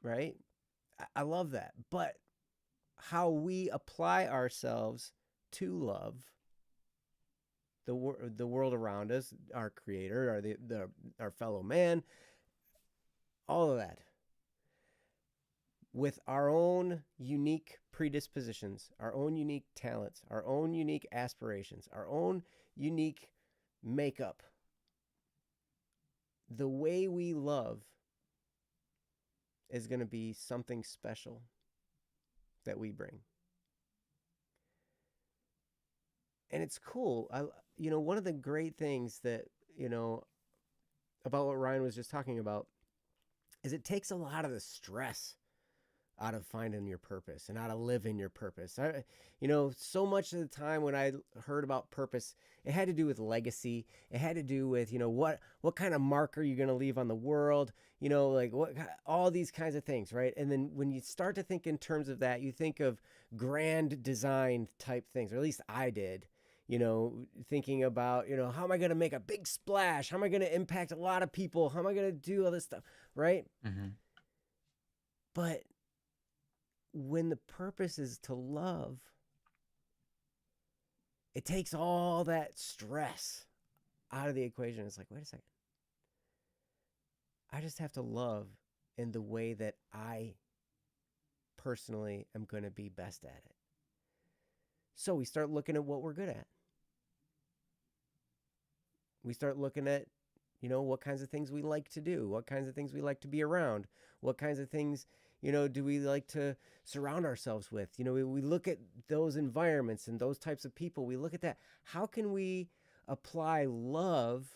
Speaker 1: right? I love that. But how we apply ourselves to love the world around us, our creator, our fellow man, all of that, with our own unique predispositions, our own unique talents, our own unique aspirations, our own unique makeup. The way we love is going to be something special that we bring. And it's cool. One of the great things that, about what Ryan was just talking about is it takes a lot of the stress out of finding your purpose and out of living your purpose. So much of the time when I heard about purpose, it had to do with legacy. It had to do with, what kind of mark are you going to leave on the world? All these kinds of things, right? And then when you start to think in terms of that, you think of grand design type things, or at least I did, thinking about, how am I going to make a big splash? How am I going to impact a lot of people? How am I going to do all this stuff, right?
Speaker 2: Mm-hmm.
Speaker 1: But when the purpose is to love, it takes all that stress out of the equation. It's like, wait a second. I just have to love in the way that I personally am going to be best at it. So we start looking at what we're good at. We start looking at, what kinds of things we like to do, what kinds of things we like to be around, what kinds of things, do we like to surround ourselves with? We look at those environments and those types of people. We look at that. How can we apply love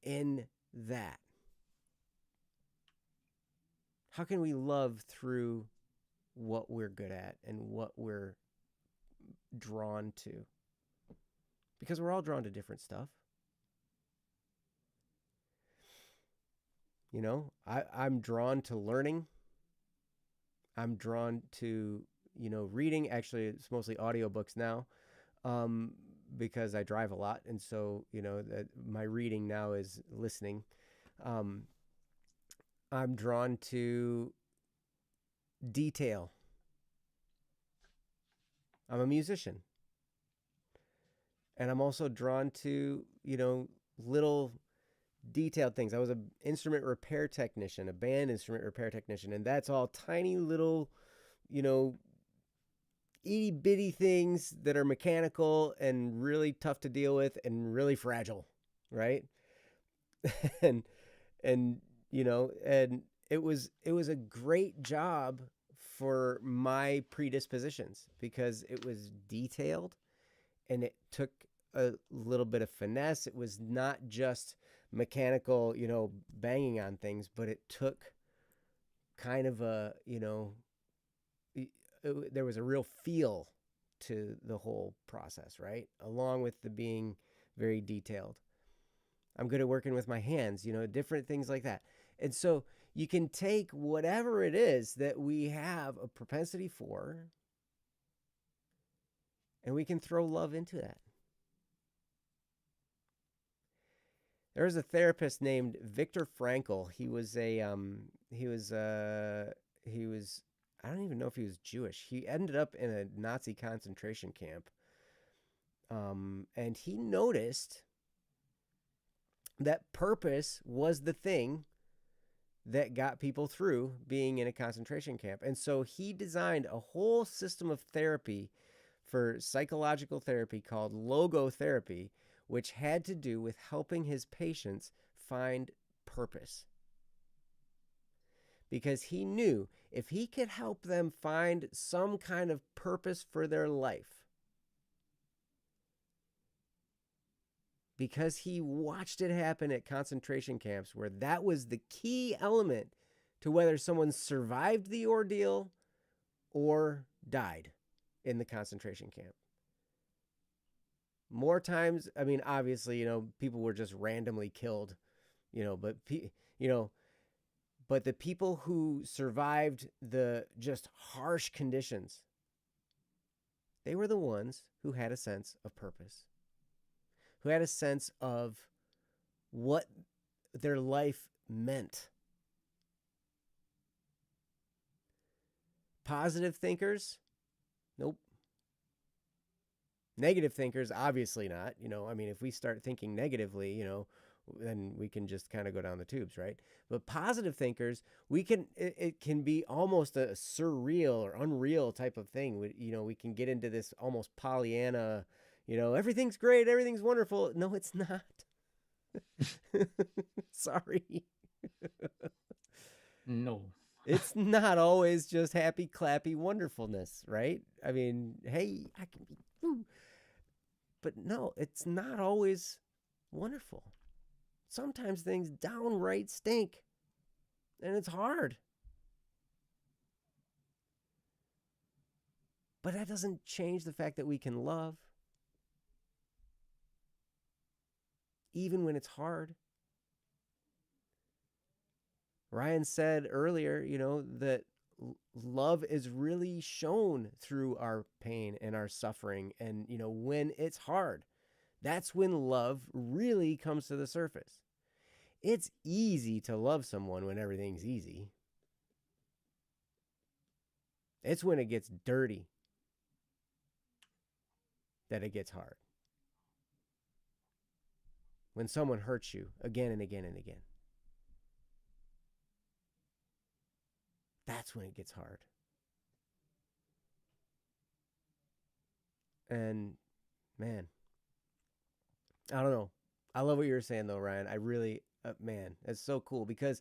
Speaker 1: in that? How can we love through what we're good at and what we're drawn to? Because we're all drawn to different stuff. I'm drawn to learning. I'm drawn to, reading. Actually, it's mostly audiobooks now, because I drive a lot. And so, my reading now is listening. I'm drawn to detail. I'm a musician. And I'm also drawn to, little detailed things. I was an instrument repair technician, a band instrument repair technician, and that's all tiny little, itty bitty things that are mechanical and really tough to deal with and really fragile, right? and it was a great job for my predispositions because it was detailed and it took a little bit of finesse. It was not just mechanical, banging on things, but it took kind of a, there was a real feel to the whole process, right? Along with the being very detailed. I'm good at working with my hands, different things like that. And so you can take whatever it is that we have a propensity for, and we can throw love into that. There was a therapist named Viktor Frankl. He was I don't even know if he was Jewish. He ended up in a Nazi concentration camp. And he noticed that purpose was the thing that got people through being in a concentration camp. And so he designed a whole system of therapy for psychological therapy called logotherapy, which had to do with helping his patients find purpose. Because he knew if he could help them find some kind of purpose for their life, because he watched it happen at concentration camps where that was the key element to whether someone survived the ordeal or died in the concentration camp. More times, I mean, obviously, people were just randomly killed, but but the people who survived the just harsh conditions, they were the ones who had a sense of purpose, who had a sense of what their life meant. Positive thinkers? Nope. Negative thinkers? Obviously not. I mean, if we start thinking negatively, then we can just kind of go down the tubes, right? But positive thinkers, it can be almost a surreal or unreal type of thing. We can get into this almost Pollyanna, everything's great, everything's wonderful. No, it's not. Sorry.
Speaker 2: No.
Speaker 1: It's not always just happy, clappy wonderfulness, right? I mean, hey, I can be, woo. But no, it's not always wonderful. Sometimes things downright stink, and it's hard. But that doesn't change the fact that we can love, even when it's hard. Ryan said earlier, that love is really shown through our pain and our suffering. And, when it's hard, that's when love really comes to the surface. It's easy to love someone when everything's easy. It's when it gets dirty that it gets hard. When someone hurts you again and again and again. That's when it gets hard. And man, I don't know. I love what you were saying though, Ryan. I really, man, it's so cool because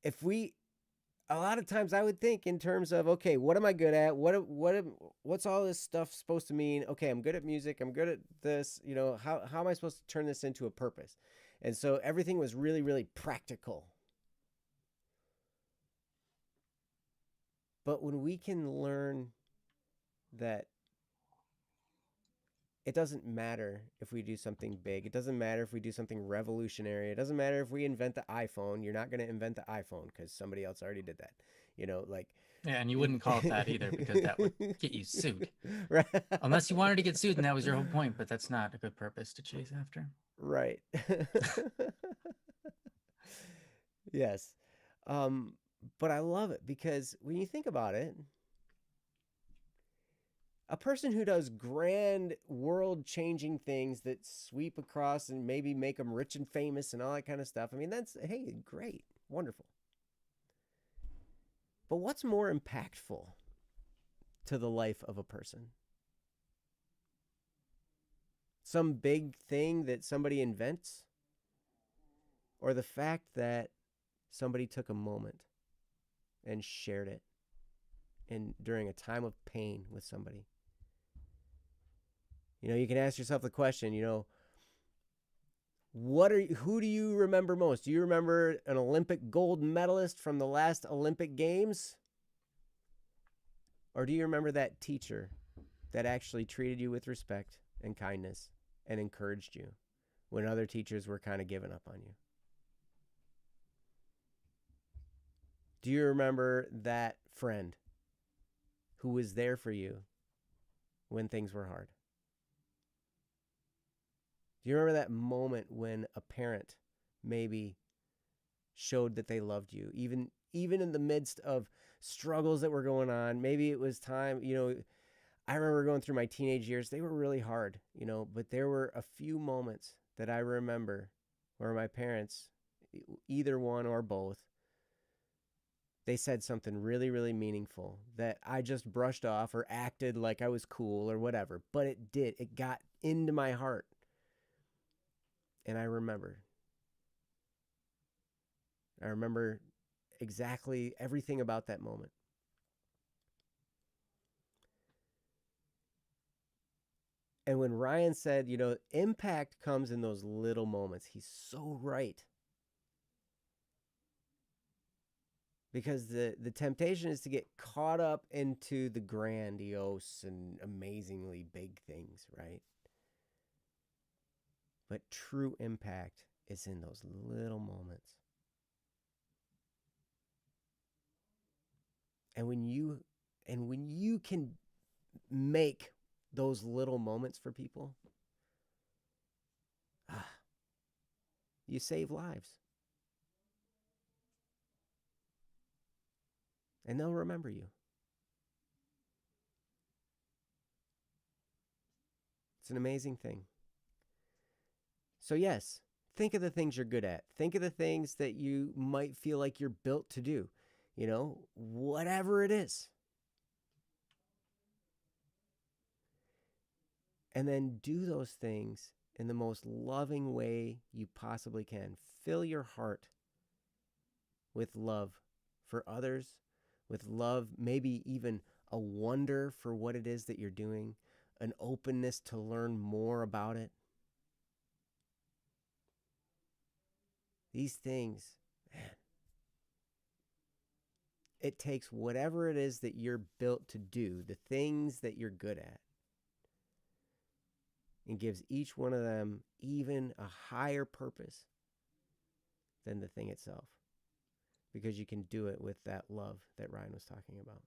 Speaker 1: a lot of times I would think in terms of, okay, what am I good at? What's all this stuff supposed to mean? Okay, I'm good at music. I'm good at this. How am I supposed to turn this into a purpose? And so everything was really, really practical. But when we can learn that it doesn't matter if we do something big, it doesn't matter if we do something revolutionary, it doesn't matter if we invent the iPhone, you're not going to invent the iPhone because somebody else already did that.
Speaker 2: Yeah, and you wouldn't call it that either because that would get you sued.
Speaker 1: Right.
Speaker 2: Unless you wanted to get sued and that was your whole point, but that's not a good purpose to chase after.
Speaker 1: Right. Yes. But I love it because when you think about it, a person who does grand world-changing things that sweep across and maybe make them rich and famous and all that kind of stuff, I mean, that's, hey, great, wonderful. But what's more impactful to the life of a person? Some big thing that somebody invents? Or the fact that somebody took a moment and shared it during a time of pain with somebody? You can ask yourself the question, who do you remember most? Do you remember an Olympic gold medalist from the last Olympic Games? Or do you remember that teacher that actually treated you with respect and kindness and encouraged you when other teachers were kind of giving up on you? Do you remember that friend who was there for you when things were hard? Do you remember that moment when a parent maybe showed that they loved you, even in the midst of struggles that were going on? Maybe it was time, I remember going through my teenage years. They were really hard, but there were a few moments that I remember where my parents, either one or both, they said something really, really meaningful that I just brushed off or acted like I was cool or whatever, but it got into my heart. And I remember exactly everything about that moment. And when Ryan said, impact comes in those little moments, he's so right. Because the temptation is to get caught up into the grandiose and amazingly big things, right? But true impact is in those little moments. And when you can make those little moments for people, you save lives. And they'll remember you. It's an amazing thing. So yes, think of the things you're good at. Think of the things that you might feel like you're built to do. Whatever it is. And then do those things in the most loving way you possibly can. Fill your heart with love for others, with love, maybe even a wonder for what it is that you're doing, an openness to learn more about it. These things, man, it takes whatever it is that you're built to do, the things that you're good at, and gives each one of them even a higher purpose than the thing itself. Because you can do it with that love that Ryan was talking about.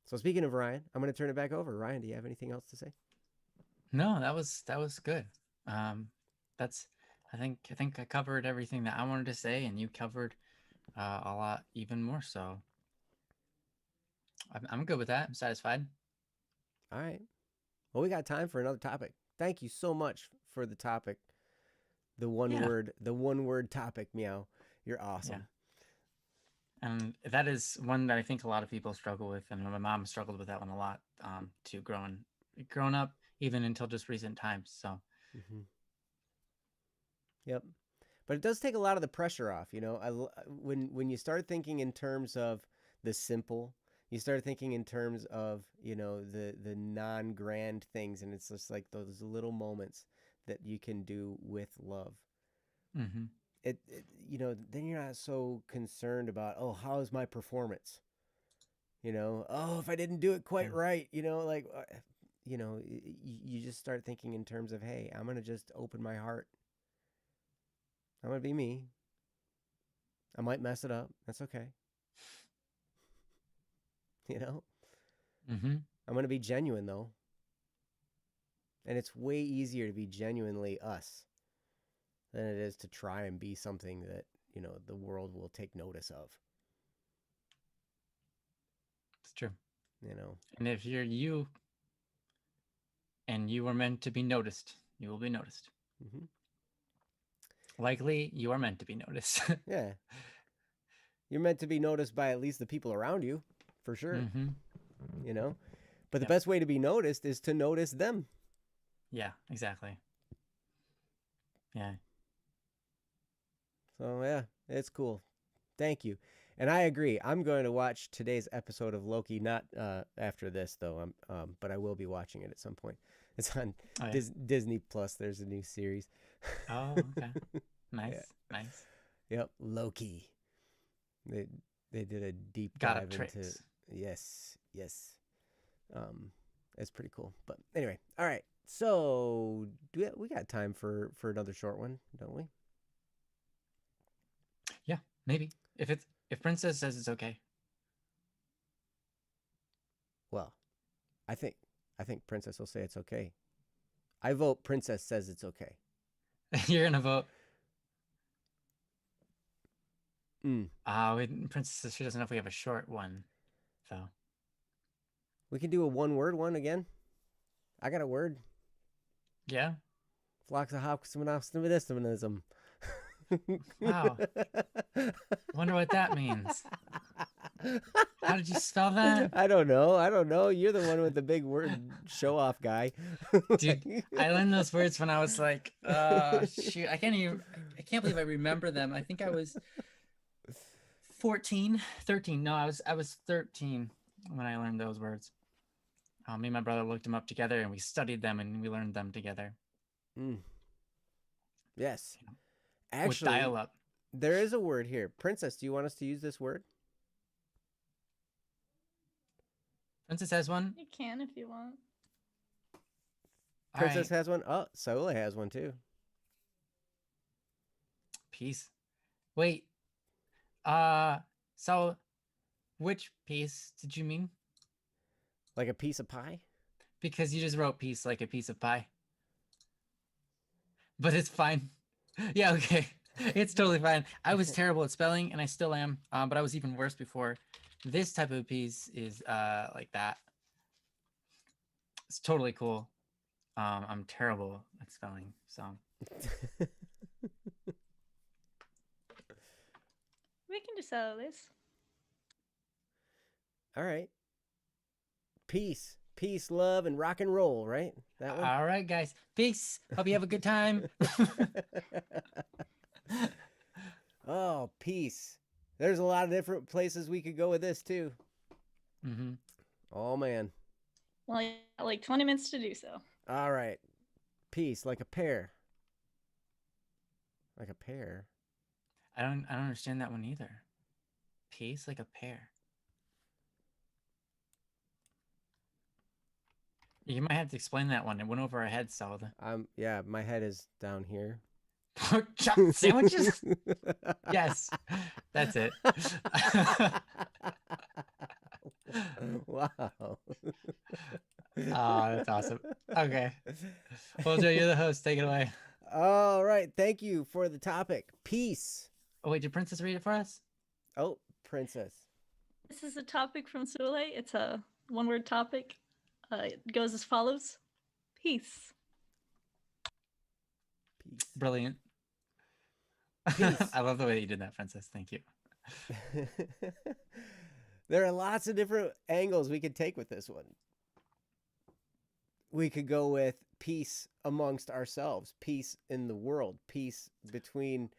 Speaker 1: So speaking of Ryan, I'm going to turn it back over. Ryan, do you have anything else to say?
Speaker 2: No, that was good. I think I covered everything that I wanted to say, and you covered a lot even more. So I'm good with that. I'm satisfied.
Speaker 1: All right. Well, we got time for another topic. Thank you so much for the topic. The one word topic, Meow. You're awesome.
Speaker 2: Yeah. And that is one that I think a lot of people struggle with, and my mom struggled with that one a lot too, growing up, even until just recent times. So.
Speaker 1: Mm-hmm. Yep. But it does take a lot of the pressure off, when you start thinking in terms of the simple, you start thinking in terms of, the non-grand things, and it's just like those little moments that you can do with love.
Speaker 2: Mm-hmm.
Speaker 1: Then you're not so concerned about, how's my performance? If I didn't do it quite right, you just start thinking in terms of, hey, I'm going to just open my heart. I'm going to be me. I might mess it up. That's okay.
Speaker 2: Mm-hmm.
Speaker 1: I'm going to be genuine, though. And it's way easier to be genuinely us than it is to try and be something that, the world will take notice of.
Speaker 2: It's true.
Speaker 1: And
Speaker 2: if you're you and you were meant to be noticed, you will be noticed.
Speaker 1: Mm-hmm.
Speaker 2: Likely, you are meant to be noticed.
Speaker 1: Yeah. You're meant to be noticed by at least the people around you, for sure.
Speaker 2: Mm-hmm.
Speaker 1: But the best way to be noticed is to notice them.
Speaker 2: Yeah, exactly. Yeah.
Speaker 1: So, yeah, it's cool. Thank you. And I agree. I'm going to watch today's episode of Loki, not after this, though. But I will be watching it at some point. It's on Disney Plus. There's a new series.
Speaker 2: Oh, okay. Nice. Yeah. Nice.
Speaker 1: Yep, Loki. They did a deep dive into. Yes. It's pretty cool. But anyway, all right. So we got time for another short one, don't we?
Speaker 2: Yeah, maybe. If Princess says it's okay.
Speaker 1: Well, I think Princess will say it's okay. I vote Princess says it's okay.
Speaker 2: You're gonna vote.
Speaker 1: Mm.
Speaker 2: Princess says she doesn't know if we have a short one, so
Speaker 1: we can do a one-word one again. I got a word.
Speaker 2: Yeah.
Speaker 1: Floxahopsimanism.
Speaker 2: Wow. Wonder what that means. How did you spell that?
Speaker 1: I don't know. You're the one with the big word show-off guy.
Speaker 2: Dude, I learned those words when I was like, shoot, I can't believe I remember them. I think I was 13. No, I was 13 when I learned those words. Me and my brother looked them up together, and we studied them, and we learned them together.
Speaker 1: Yes.
Speaker 2: With
Speaker 1: Actually,
Speaker 2: dial-up.
Speaker 1: there is a word here. Princess, do you want us to use this word?
Speaker 2: Princess has one.
Speaker 3: You can if you want.
Speaker 2: All
Speaker 1: Princess
Speaker 2: right.
Speaker 1: has one. Oh, Sola has one too.
Speaker 2: Peace. Wait. So which piece did you mean?
Speaker 1: Like a piece of pie?
Speaker 2: Because you just wrote piece like a piece of pie. But it's fine. Yeah, okay. It's totally fine. I was terrible at spelling, and I still am. But I was even worse before. This type of piece is like that. It's totally cool. I'm terrible at spelling, so
Speaker 3: We can just settle this.
Speaker 1: All right. Peace. Peace, love, and rock and roll, right? That one?
Speaker 2: all right, guys. Peace. Hope you have a good time.
Speaker 1: Oh, peace. There's a lot of different places we could go with this too.
Speaker 2: Mm-hmm.
Speaker 1: Oh man.
Speaker 3: Well, you got like 20 minutes to do so.
Speaker 1: All right. Peace, like a pear. Like a pear.
Speaker 2: I don't understand that one either. Peace like a pear. You might have to explain that one. It went over our heads, Salda.
Speaker 1: Yeah, my head is down here.
Speaker 2: Pork chop sandwiches? Yes, that's it.
Speaker 1: Wow.
Speaker 2: Oh, that's awesome. Okay. Well, Joe, you're the host. Take it away.
Speaker 1: All right. Thank you for the topic. Peace.
Speaker 2: Oh, wait, did Princess read it for us?
Speaker 1: Oh, princess.
Speaker 3: This is a topic from Sule. It's a one-word topic. It goes as follows: peace.
Speaker 1: Peace.
Speaker 2: Brilliant.
Speaker 1: Peace.
Speaker 2: I love the way you did that, Princess. Thank you.
Speaker 1: There are lots of different angles we could take with this one. We could go with peace amongst ourselves, peace in the world, peace between,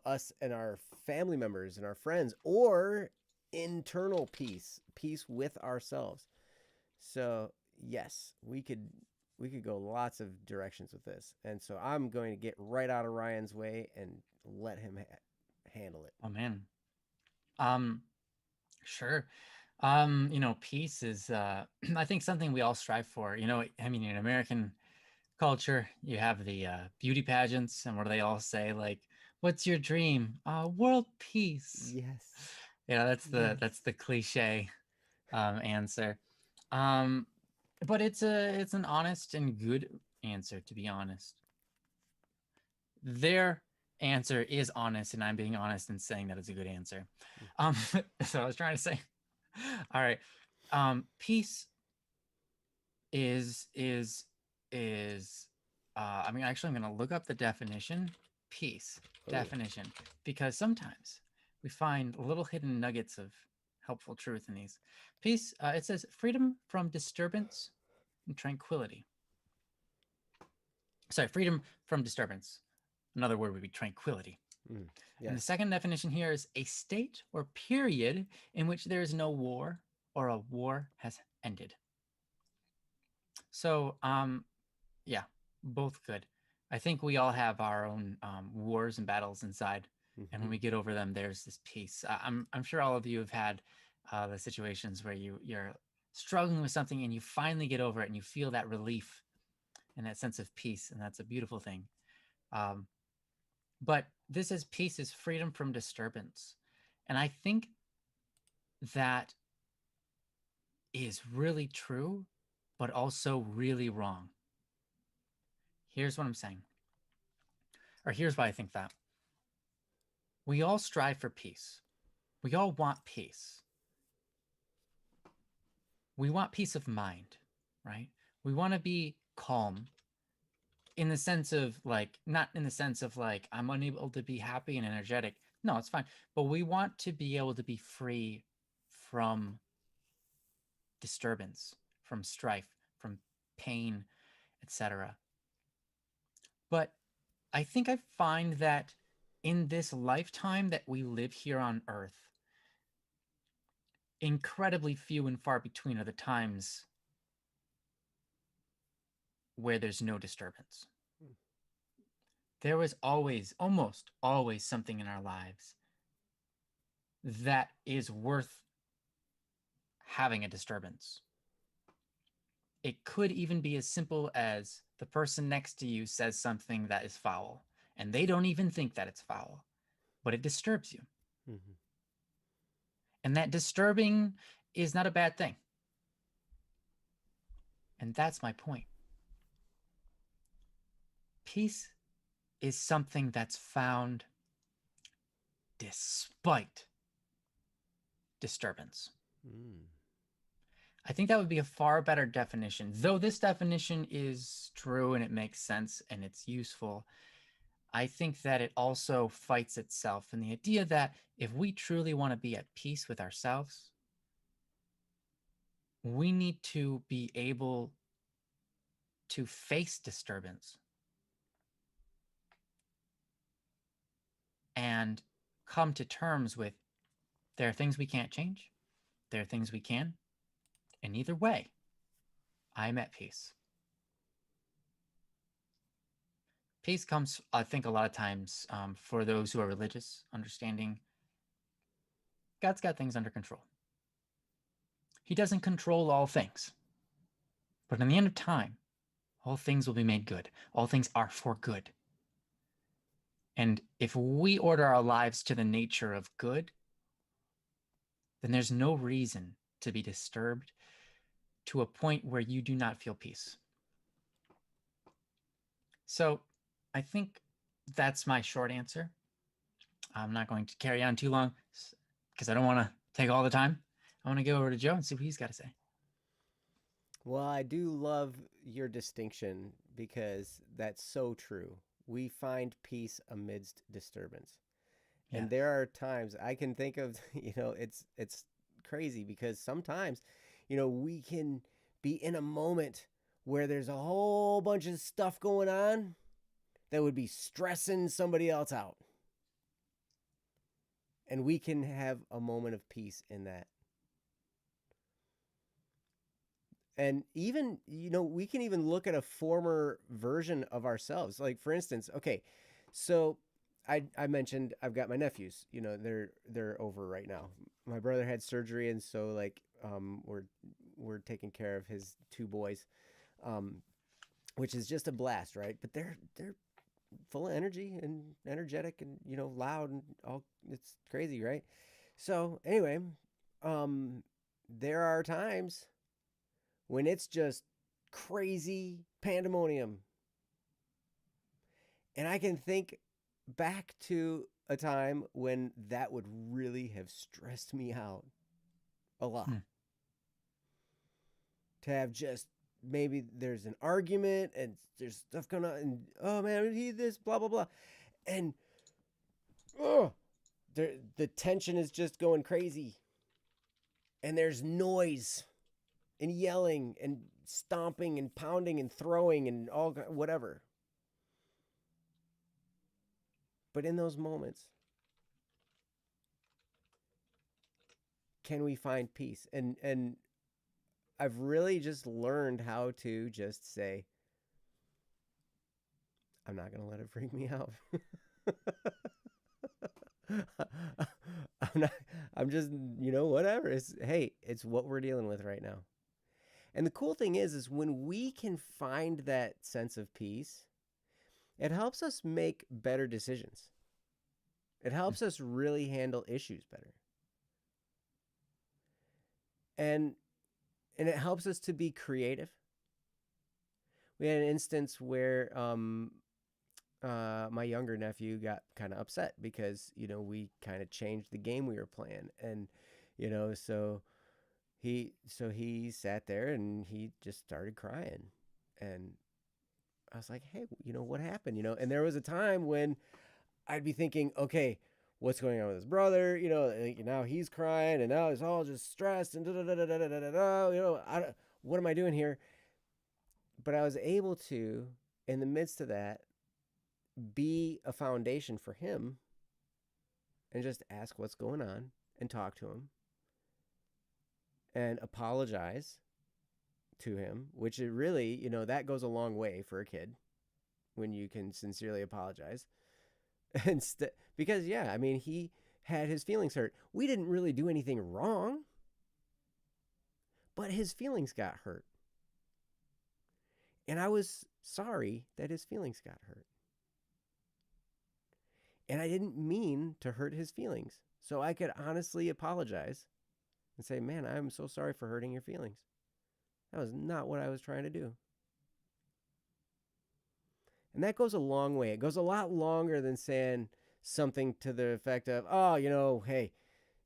Speaker 1: us and our family members and our friends, or internal peace, peace with ourselves. So, yes, we could go lots of directions with this. And so I'm going to get right out of Ryan's way and let him handle it.
Speaker 2: Oh man. Sure. Peace is I think something we all strive for. I mean, in American culture, you have the beauty pageants, and what do they all say? Like, what's your dream? World peace.
Speaker 1: Yes.
Speaker 2: That's the cliche answer. But it's an honest and good answer, to be honest. Their answer is honest, and I'm being honest in saying that it's a good answer. So I was trying to say, all right, peace is I'm going to look up the definition. Peace definition, because sometimes we find little hidden nuggets of helpful truth in these. Peace, it says freedom from disturbance and tranquility. Sorry, freedom from disturbance. Another word would be tranquility.
Speaker 1: Yes.
Speaker 2: And the second definition here is a state or period in which there is no war or a war has ended. So, yeah, both good. I think we all have our own wars and battles inside. And when we get over them, there's this peace. I'm sure all of you have had the situations where you're struggling with something and you finally get over it and you feel that relief and that sense of peace. And that's a beautiful thing. But this is peace is freedom from disturbance. And I think that is really true, but also really wrong. Here's what I'm saying. Or here's why I think that. We all strive for peace. We all want peace. We want peace of mind, right? We want to be calm in the sense of like, not in the sense of like, I'm unable to be happy and energetic. No, it's fine. But we want to be able to be free from disturbance, from strife, from pain, etc. But I think I find that in this lifetime that we live here on Earth, incredibly few and far between are the times where there's no disturbance.
Speaker 1: Hmm.
Speaker 2: There was always, almost always, something in our lives that is worth having a disturbance. It could even be as simple as the person next to you says something that is foul, and they don't even think that it's foul, but it disturbs you.
Speaker 1: Mm-hmm.
Speaker 2: And that disturbing is not a bad thing. And that's my point. Peace is something that's found despite disturbance.
Speaker 1: Mm.
Speaker 2: I think that would be a far better definition. Though this definition is true and it makes sense and it's useful, I think that it also fights itself in the idea that if we truly want to be at peace with ourselves, we need to be able to face disturbance and come to terms with there are things we can't change, there are things we can, and either way, I'm at peace. Peace comes, I think, a lot of times for those who are religious, understanding God's got things under control. He doesn't control all things. But in the end of time, all things will be made good. All things are for good. And if we order our lives to the nature of good, then there's no reason to be disturbed to a point where you do not feel peace. So I think that's my short answer. I'm not going to carry on too long because I don't want to take all the time. I want to go over to Joe and see what he's got to say.
Speaker 1: Well, I do love your distinction because that's so true. We find peace amidst disturbance.
Speaker 2: Yeah.
Speaker 1: And there are times I can think of, it's crazy because sometimes, we can be in a moment where there's a whole bunch of stuff going on that would be stressing somebody else out. And we can have a moment of peace in that. And even, we can even look at a former version of ourselves. Like, for instance, okay, so I mentioned I've got my nephews, they're over right now. My brother had surgery, and so like we're taking care of his two boys, which is just a blast, right? But they're full of energy and energetic and loud and all. It's crazy, right? So anyway, there are times when it's just crazy pandemonium. And I can think back to a time when that would really have stressed me out a lot. To have just, maybe there's an argument and there's stuff going on and, oh man, he this, blah, blah, blah. And the tension is just going crazy. And there's noise and yelling and stomping and pounding and throwing and all whatever. But in those moments, can we find peace? And I've really just learned how to just say, I'm not going to let it freak me out. I'm just, whatever. It's what we're dealing with right now. And the cool thing is when we can find that sense of peace, it helps us make better decisions. It helps us really handle issues better. And it helps us to be creative. We had an instance where my younger nephew got kind of upset because, we kind of changed the game we were playing. And, so he sat there and he just started crying. And I was like, hey, what happened? And there was a time when I'd be thinking, okay, what's going on with his brother? Now he's crying and now it's all just stressed and what am I doing here? But I was able to, in the midst of that, be a foundation for him and just ask what's going on and talk to him and apologize to him, which it really, that goes a long way for a kid when you can sincerely apologize. Because, yeah, I mean, he had his feelings hurt. We didn't really do anything wrong, but his feelings got hurt. And I was sorry that his feelings got hurt. And I didn't mean to hurt his feelings. So I could honestly apologize and say, man, I'm so sorry for hurting your feelings. That was not what I was trying to do. And that goes a long way. It goes a lot longer than saying something to the effect of, oh, hey,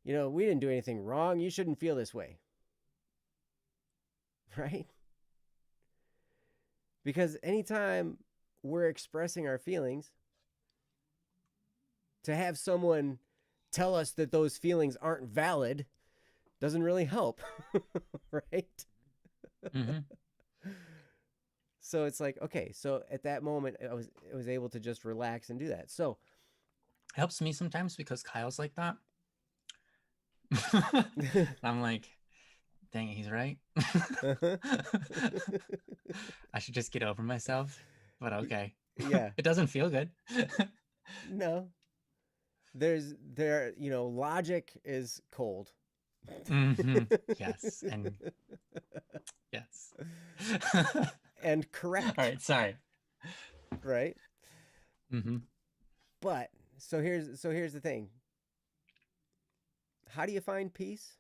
Speaker 1: we didn't do anything wrong. You shouldn't feel this way. Right? Because anytime we're expressing our feelings, to have someone tell us that those feelings aren't valid doesn't really help. Right?
Speaker 2: Mm-hmm.
Speaker 1: So it's like, okay, so at that moment I was able to just relax and do that. So
Speaker 2: it helps me sometimes because Kyle's like that. I'm like, dang it, he's right. I should just get over myself, but okay.
Speaker 1: Yeah.
Speaker 2: It doesn't feel good.
Speaker 1: No. Logic is cold.
Speaker 2: Mm-hmm. Yes. And yes.
Speaker 1: And correct.
Speaker 2: All right. Sorry.
Speaker 1: Right?
Speaker 2: Mm-hmm.
Speaker 1: But so here's the thing. How do you find peace?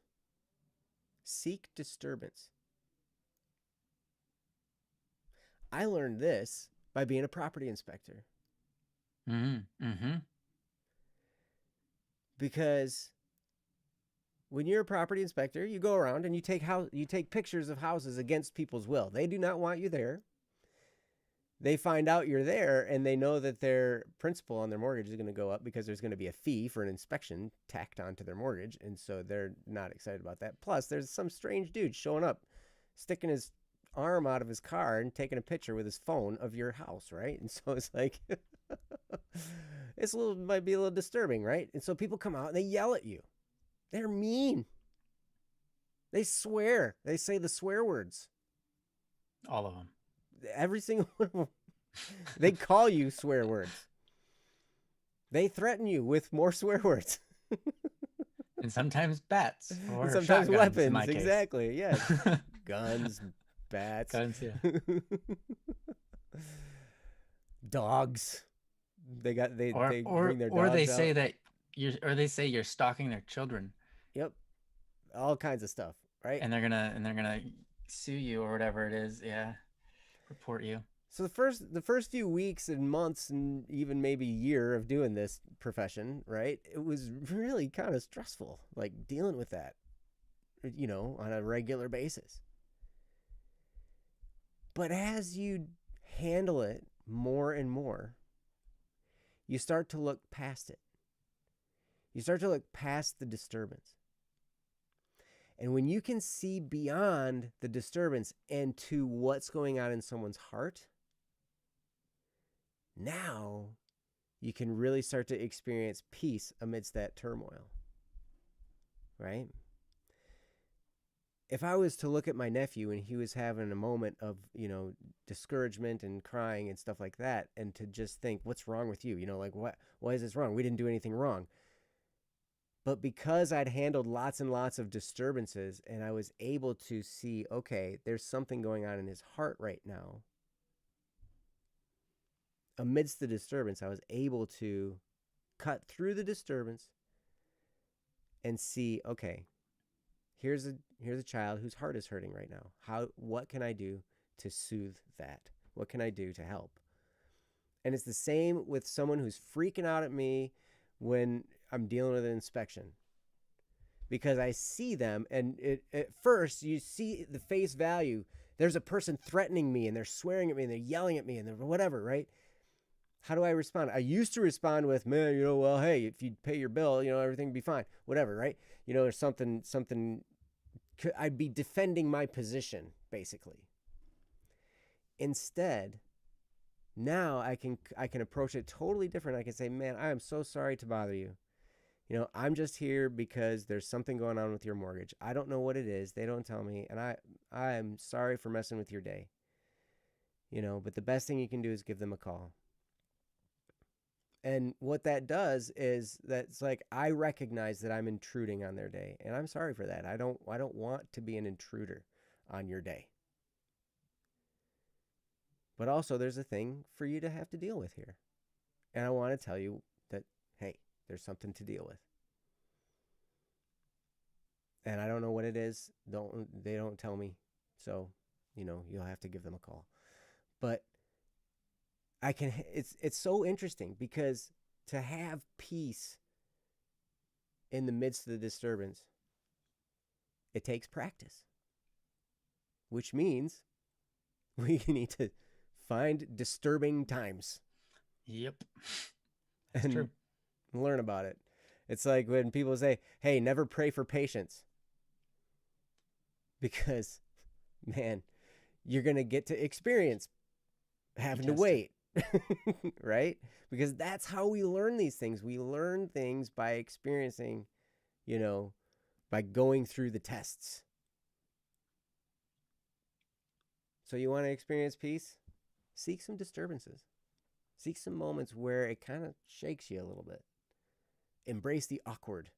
Speaker 1: Seek disturbance. I learned this by being a property inspector.
Speaker 2: Mm-hmm. Mm-hmm.
Speaker 1: Because when you're a property inspector, you go around and you take pictures of houses against people's will. They do not want you there. They find out you're there and they know that their principal on their mortgage is going to go up because there's going to be a fee for an inspection tacked onto their mortgage. And so they're not excited about that. Plus, there's some strange dude showing up, sticking his arm out of his car and taking a picture with his phone of your house, right? And so it's like, might be a little disturbing, right? And so people come out and they yell at you. They're mean. They swear. They say the swear words.
Speaker 2: All of them.
Speaker 1: Every single one of them. They call you swear words. They threaten you with more swear words.
Speaker 2: And sometimes bats. Or
Speaker 1: And sometimes
Speaker 2: shotguns,
Speaker 1: weapons.
Speaker 2: in my case.
Speaker 1: Exactly. Yes. Guns, bats.
Speaker 2: Guns, yeah.
Speaker 1: Dogs. They bring their dogs
Speaker 2: or they
Speaker 1: out.
Speaker 2: say that they say you're stalking their children.
Speaker 1: Yep. All kinds of stuff, right?
Speaker 2: And they're gonna sue you or whatever it is. Yeah. Report you.
Speaker 1: So the first few weeks and months and even maybe year of doing this profession, right? It was really kind of stressful, like dealing with that, on a regular basis. But as you handle it more and more, you start to look past it. You start to look past the disturbance. And when you can see beyond the disturbance and to what's going on in someone's heart, now you can really start to experience peace amidst that turmoil, right? If I was to look at my nephew and he was having a moment of, discouragement and crying and stuff like that, and to just think, what's wrong with you? Why is this wrong? We didn't do anything wrong. But because I'd handled lots and lots of disturbances and I was able to see, okay, there's something going on in his heart right now. Amidst the disturbance, I was able to cut through the disturbance and see, okay, here's a child whose heart is hurting right now. What can I do to soothe that? What can I do to help? And it's the same with someone who's freaking out at me when I'm dealing with an inspection, because I see them, and at first you see the face value. There's a person threatening me and they're swearing at me and they're yelling at me and they're whatever, right? How do I respond? I used to respond with, man, hey, if you pay your bill, everything would be fine, whatever, right? There's something, I'd be defending my position, basically. Instead, now I can approach it totally different. I can say, man, I am so sorry to bother you. I'm just here because there's something going on with your mortgage. I don't know what it is. They don't tell me, and I'm sorry for messing with your day. But the best thing you can do is give them a call. And what that does is that's like I recognize that I'm intruding on their day, and I'm sorry for that. I don't want to be an intruder on your day. But also there's a thing for you to have to deal with here. And I want to tell you that hey, there's something to deal with. And I don't know what it is. They don't tell me. So, you'll have to give them a call. But it's so interesting because to have peace in the midst of the disturbance, it takes practice, which means we need to find disturbing times.
Speaker 2: Yep. That's
Speaker 1: and
Speaker 2: true.
Speaker 1: learn about it. It's like when people say, hey, never pray for patience. Because, man, you're going to get to experience having to wait. Right? Because that's how we learn these things. We learn things by experiencing, by going through the tests. So you want to experience peace? Seek some disturbances. Seek some moments where it kind of shakes you a little bit. Embrace the awkward.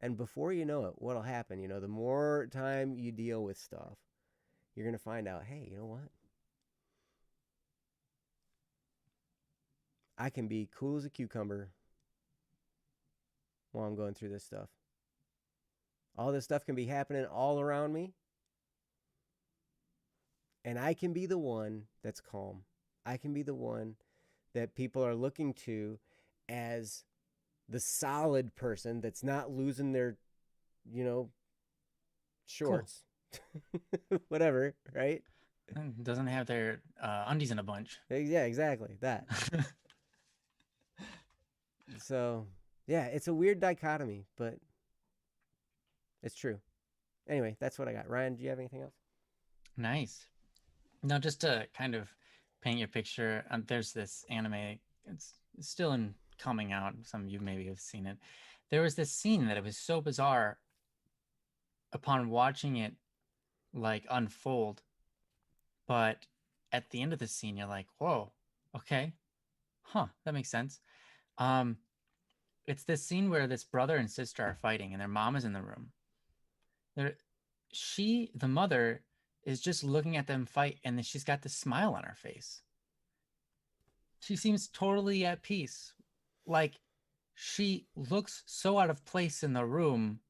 Speaker 1: And before you know it, what'll happen, the more time you deal with stuff, you're going to find out, hey, you know what? I can be cool as a cucumber while I'm going through this stuff. All this stuff can be happening all around me. And I can be the one that's calm. I can be the one that people are looking to as the solid person that's not losing their, shorts. Cool. Whatever, right?
Speaker 2: Doesn't have their undies in a bunch.
Speaker 1: Yeah, exactly. That. So, yeah, it's a weird dichotomy, but it's true. Anyway, that's what I got. Ryan, do you have anything else?
Speaker 2: Nice. Now, just to kind of paint your picture, there's this anime. It's still in coming out. Some of you maybe have seen it. There was this scene that it was so bizarre upon watching it like unfold. But at the end of the scene, you're like, whoa, okay. Huh, that makes sense. It's this scene where this brother and sister are fighting and their mom is in the room. The mother, is just looking at them fight, and then she's got this smile on her face. She seems totally at peace. Like, she looks so out of place in the room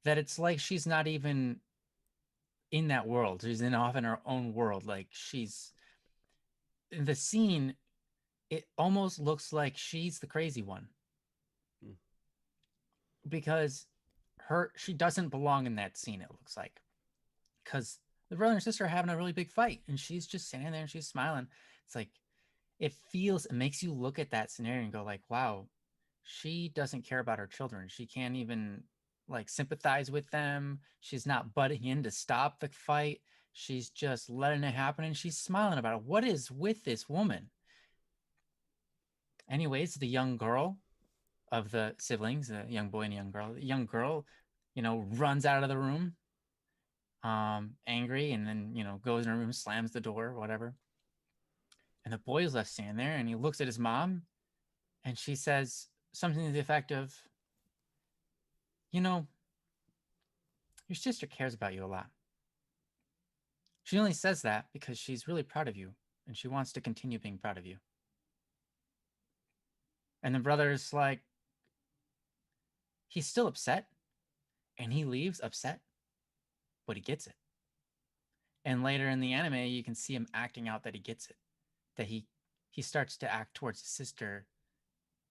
Speaker 2: that it's like she's not even in that world. She's off in her own world. Like, she's in the scene, it almost looks like she's the crazy one. Because she doesn't belong in that scene, it looks like. Because the brother and sister are having a really big fight, and she's just standing there and she's smiling. It's like, it makes you look at that scenario and go like, wow, she doesn't care about her children. She can't even like sympathize with them. She's not butting in to stop the fight. She's just letting it happen, and she's smiling about it. What is with this woman? Anyways, the young girl of the siblings, a young boy and a young girl, runs out of the room, angry, and then, goes in her room, slams the door, whatever. And the boy is left standing there, and he looks at his mom, and she says something to the effect of, your sister cares about you a lot. She only says that because she's really proud of you, and she wants to continue being proud of you. And the brother's like, he's still upset, and he leaves upset, but he gets it. And later in the anime, you can see him acting out that he gets it, that he starts to act towards his sister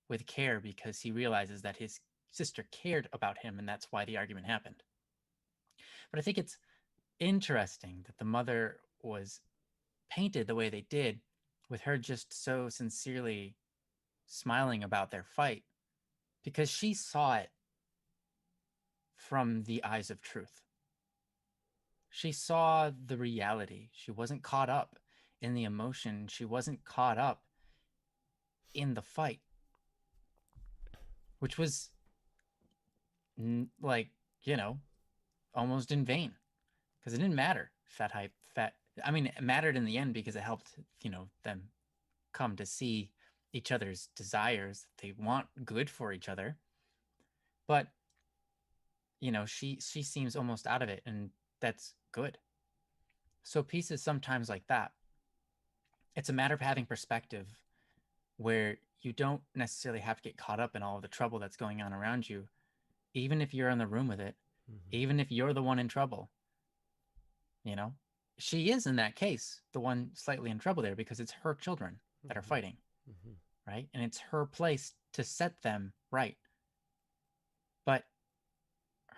Speaker 2: with care because he realizes that his sister cared about him, and that's why the argument happened. But I think it's interesting that the mother was painted the way they did, with her just so sincerely smiling about their fight, because she saw it from the eyes of truth. She saw the reality. She wasn't caught up in the emotion. She wasn't caught up in the fight. which was like, almost in vain, because it didn't matter. I mean, it mattered in the end because it helped, them come to see each other's desires. They want good for each other. But, she seems almost out of it, and that's good. So pieces sometimes like that, it's a matter of having perspective where you don't necessarily have to get caught up in all of the trouble that's going on around you, even if you're in the room with it, even if you're the one in trouble. She is, in that case, the one slightly in trouble there, because it's her children that are fighting, right? And it's her place to set them right. But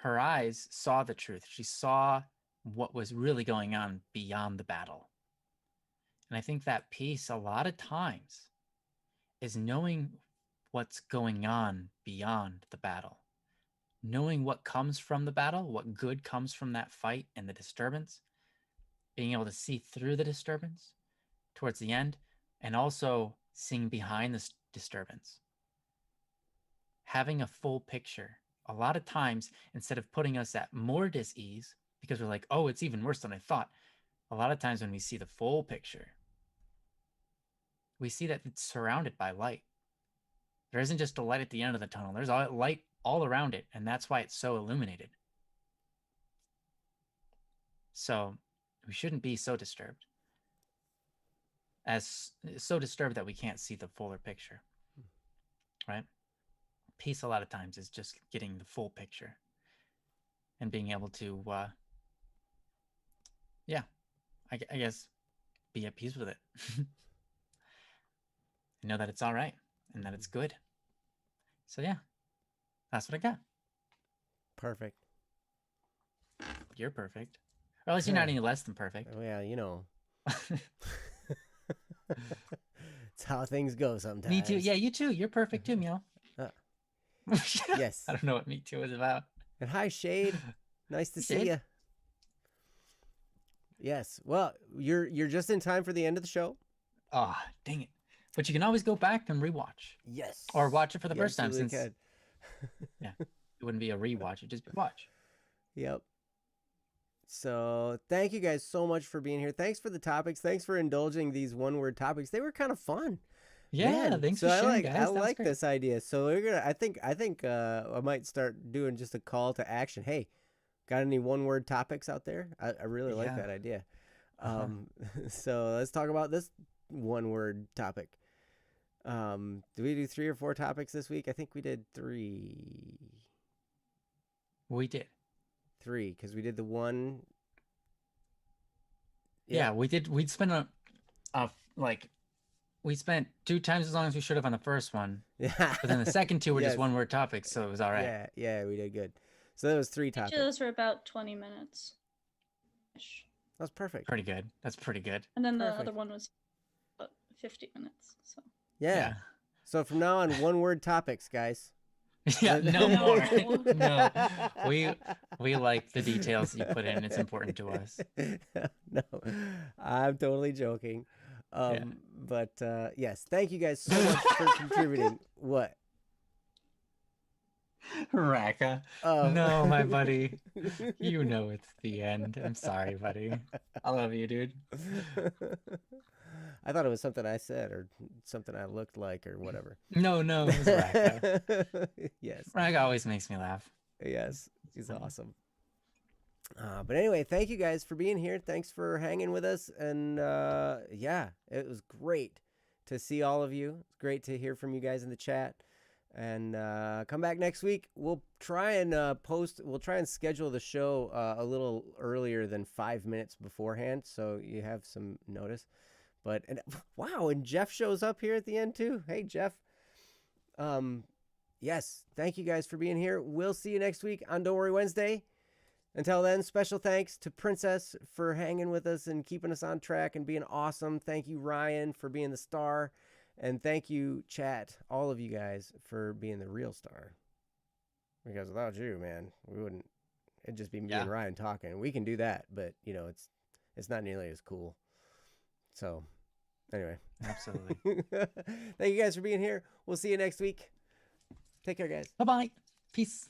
Speaker 2: her eyes saw the truth. She saw what was really going on beyond the battle. And I think that piece, a lot of times, is knowing what's going on beyond the battle, knowing what comes from the battle, what good comes from that fight and the disturbance, being able to see through the disturbance towards the end, and also seeing behind this disturbance. Having a full picture. A lot of times, instead of putting us at more dis-ease, because we're like, oh, it's even worse than I thought, a lot of times when we see the full picture, we see that it's surrounded by light. There isn't just a light at the end of the tunnel. There's light all around it, and that's why it's so illuminated. So we shouldn't be so disturbed. So disturbed that we can't see the fuller picture, right? Peace a lot of times is just getting the full picture and being able to, I guess, be at peace with it. Know that it's all right and that it's good. So yeah, that's what I got.
Speaker 1: Perfect.
Speaker 2: You're perfect. Or at least you're not any less than perfect.
Speaker 1: Well, it's how things go sometimes.
Speaker 2: Me too. Yeah, you too. You're perfect too, Meow.
Speaker 1: Yes.
Speaker 2: I don't know what Me Too is about.
Speaker 1: And hi, Shade. Nice to see you. Yes. Well, you're just in time for the end of the show.
Speaker 2: Oh, dang it. But you can always go back and rewatch.
Speaker 1: Yes.
Speaker 2: Or watch it for the first time, since
Speaker 1: can.
Speaker 2: Yeah, it wouldn't be a rewatch, it'd just be watch.
Speaker 1: Yep. So thank you guys so much for being here. Thanks for the topics. Thanks for indulging these one-word topics. They were kind of fun.
Speaker 2: Yeah,
Speaker 1: Man.
Speaker 2: thanks
Speaker 1: so
Speaker 2: for sharing,
Speaker 1: guys.
Speaker 2: I
Speaker 1: like this idea. So we're gonna. I think I might start doing just a call to action. Hey, got any one-word topics out there? I really like that idea. So let's talk about this one-word topic. Do we do 3 or 4 topics this week? I think we did 3.
Speaker 2: We did
Speaker 1: 3 because we did the one.
Speaker 2: Yeah, we did. We'd spent we spent 2 times as long as we should have on the first one.
Speaker 1: Yeah.
Speaker 2: But then the second 2 were just one-word topics, so it was all right.
Speaker 1: Yeah, we did good. So that was 3 topics.
Speaker 3: Each of those were about 20 minutes.
Speaker 1: That's perfect.
Speaker 2: Pretty good. That's pretty good.
Speaker 3: And then the other one was about 50 minutes. So.
Speaker 1: Yeah. So from now on, one-word topics, guys.
Speaker 2: Yeah, no more. No, we like the details you put in. It's important to us.
Speaker 1: No, I'm totally joking. But yes, thank you guys so much for contributing. What?
Speaker 2: Raka. No, my buddy. You know it's the end. I'm sorry, buddy. I love you, dude.
Speaker 1: I thought it was something I said or something I looked like or whatever.
Speaker 2: No, it was Raka.
Speaker 1: Yes.
Speaker 2: Raka always makes me laugh.
Speaker 1: Yes, he's awesome. But anyway, thank you guys for being here. Thanks for hanging with us. And yeah, it was great to see all of you. It's great to hear from you guys in the chat. And come back next week. We'll try and we'll try and schedule the show a little earlier than 5 minutes beforehand, so you have some notice. But wow, and Jeff shows up here at the end too. Hey, Jeff. Yes, thank you guys for being here. We'll see you next week on Don't Worry Wednesday. Until then, special thanks to Princess for hanging with us and keeping us on track and being awesome. Thank you, Ryan, for being the star. And thank you, chat, all of you guys, for being the real star. Because without you, man, we wouldn't. It'd just be me and Ryan talking. We can do that, but it's not nearly as cool. So, anyway.
Speaker 2: Absolutely.
Speaker 1: Thank you guys for being here. We'll see you next week. Take care, guys.
Speaker 2: Bye bye. Peace.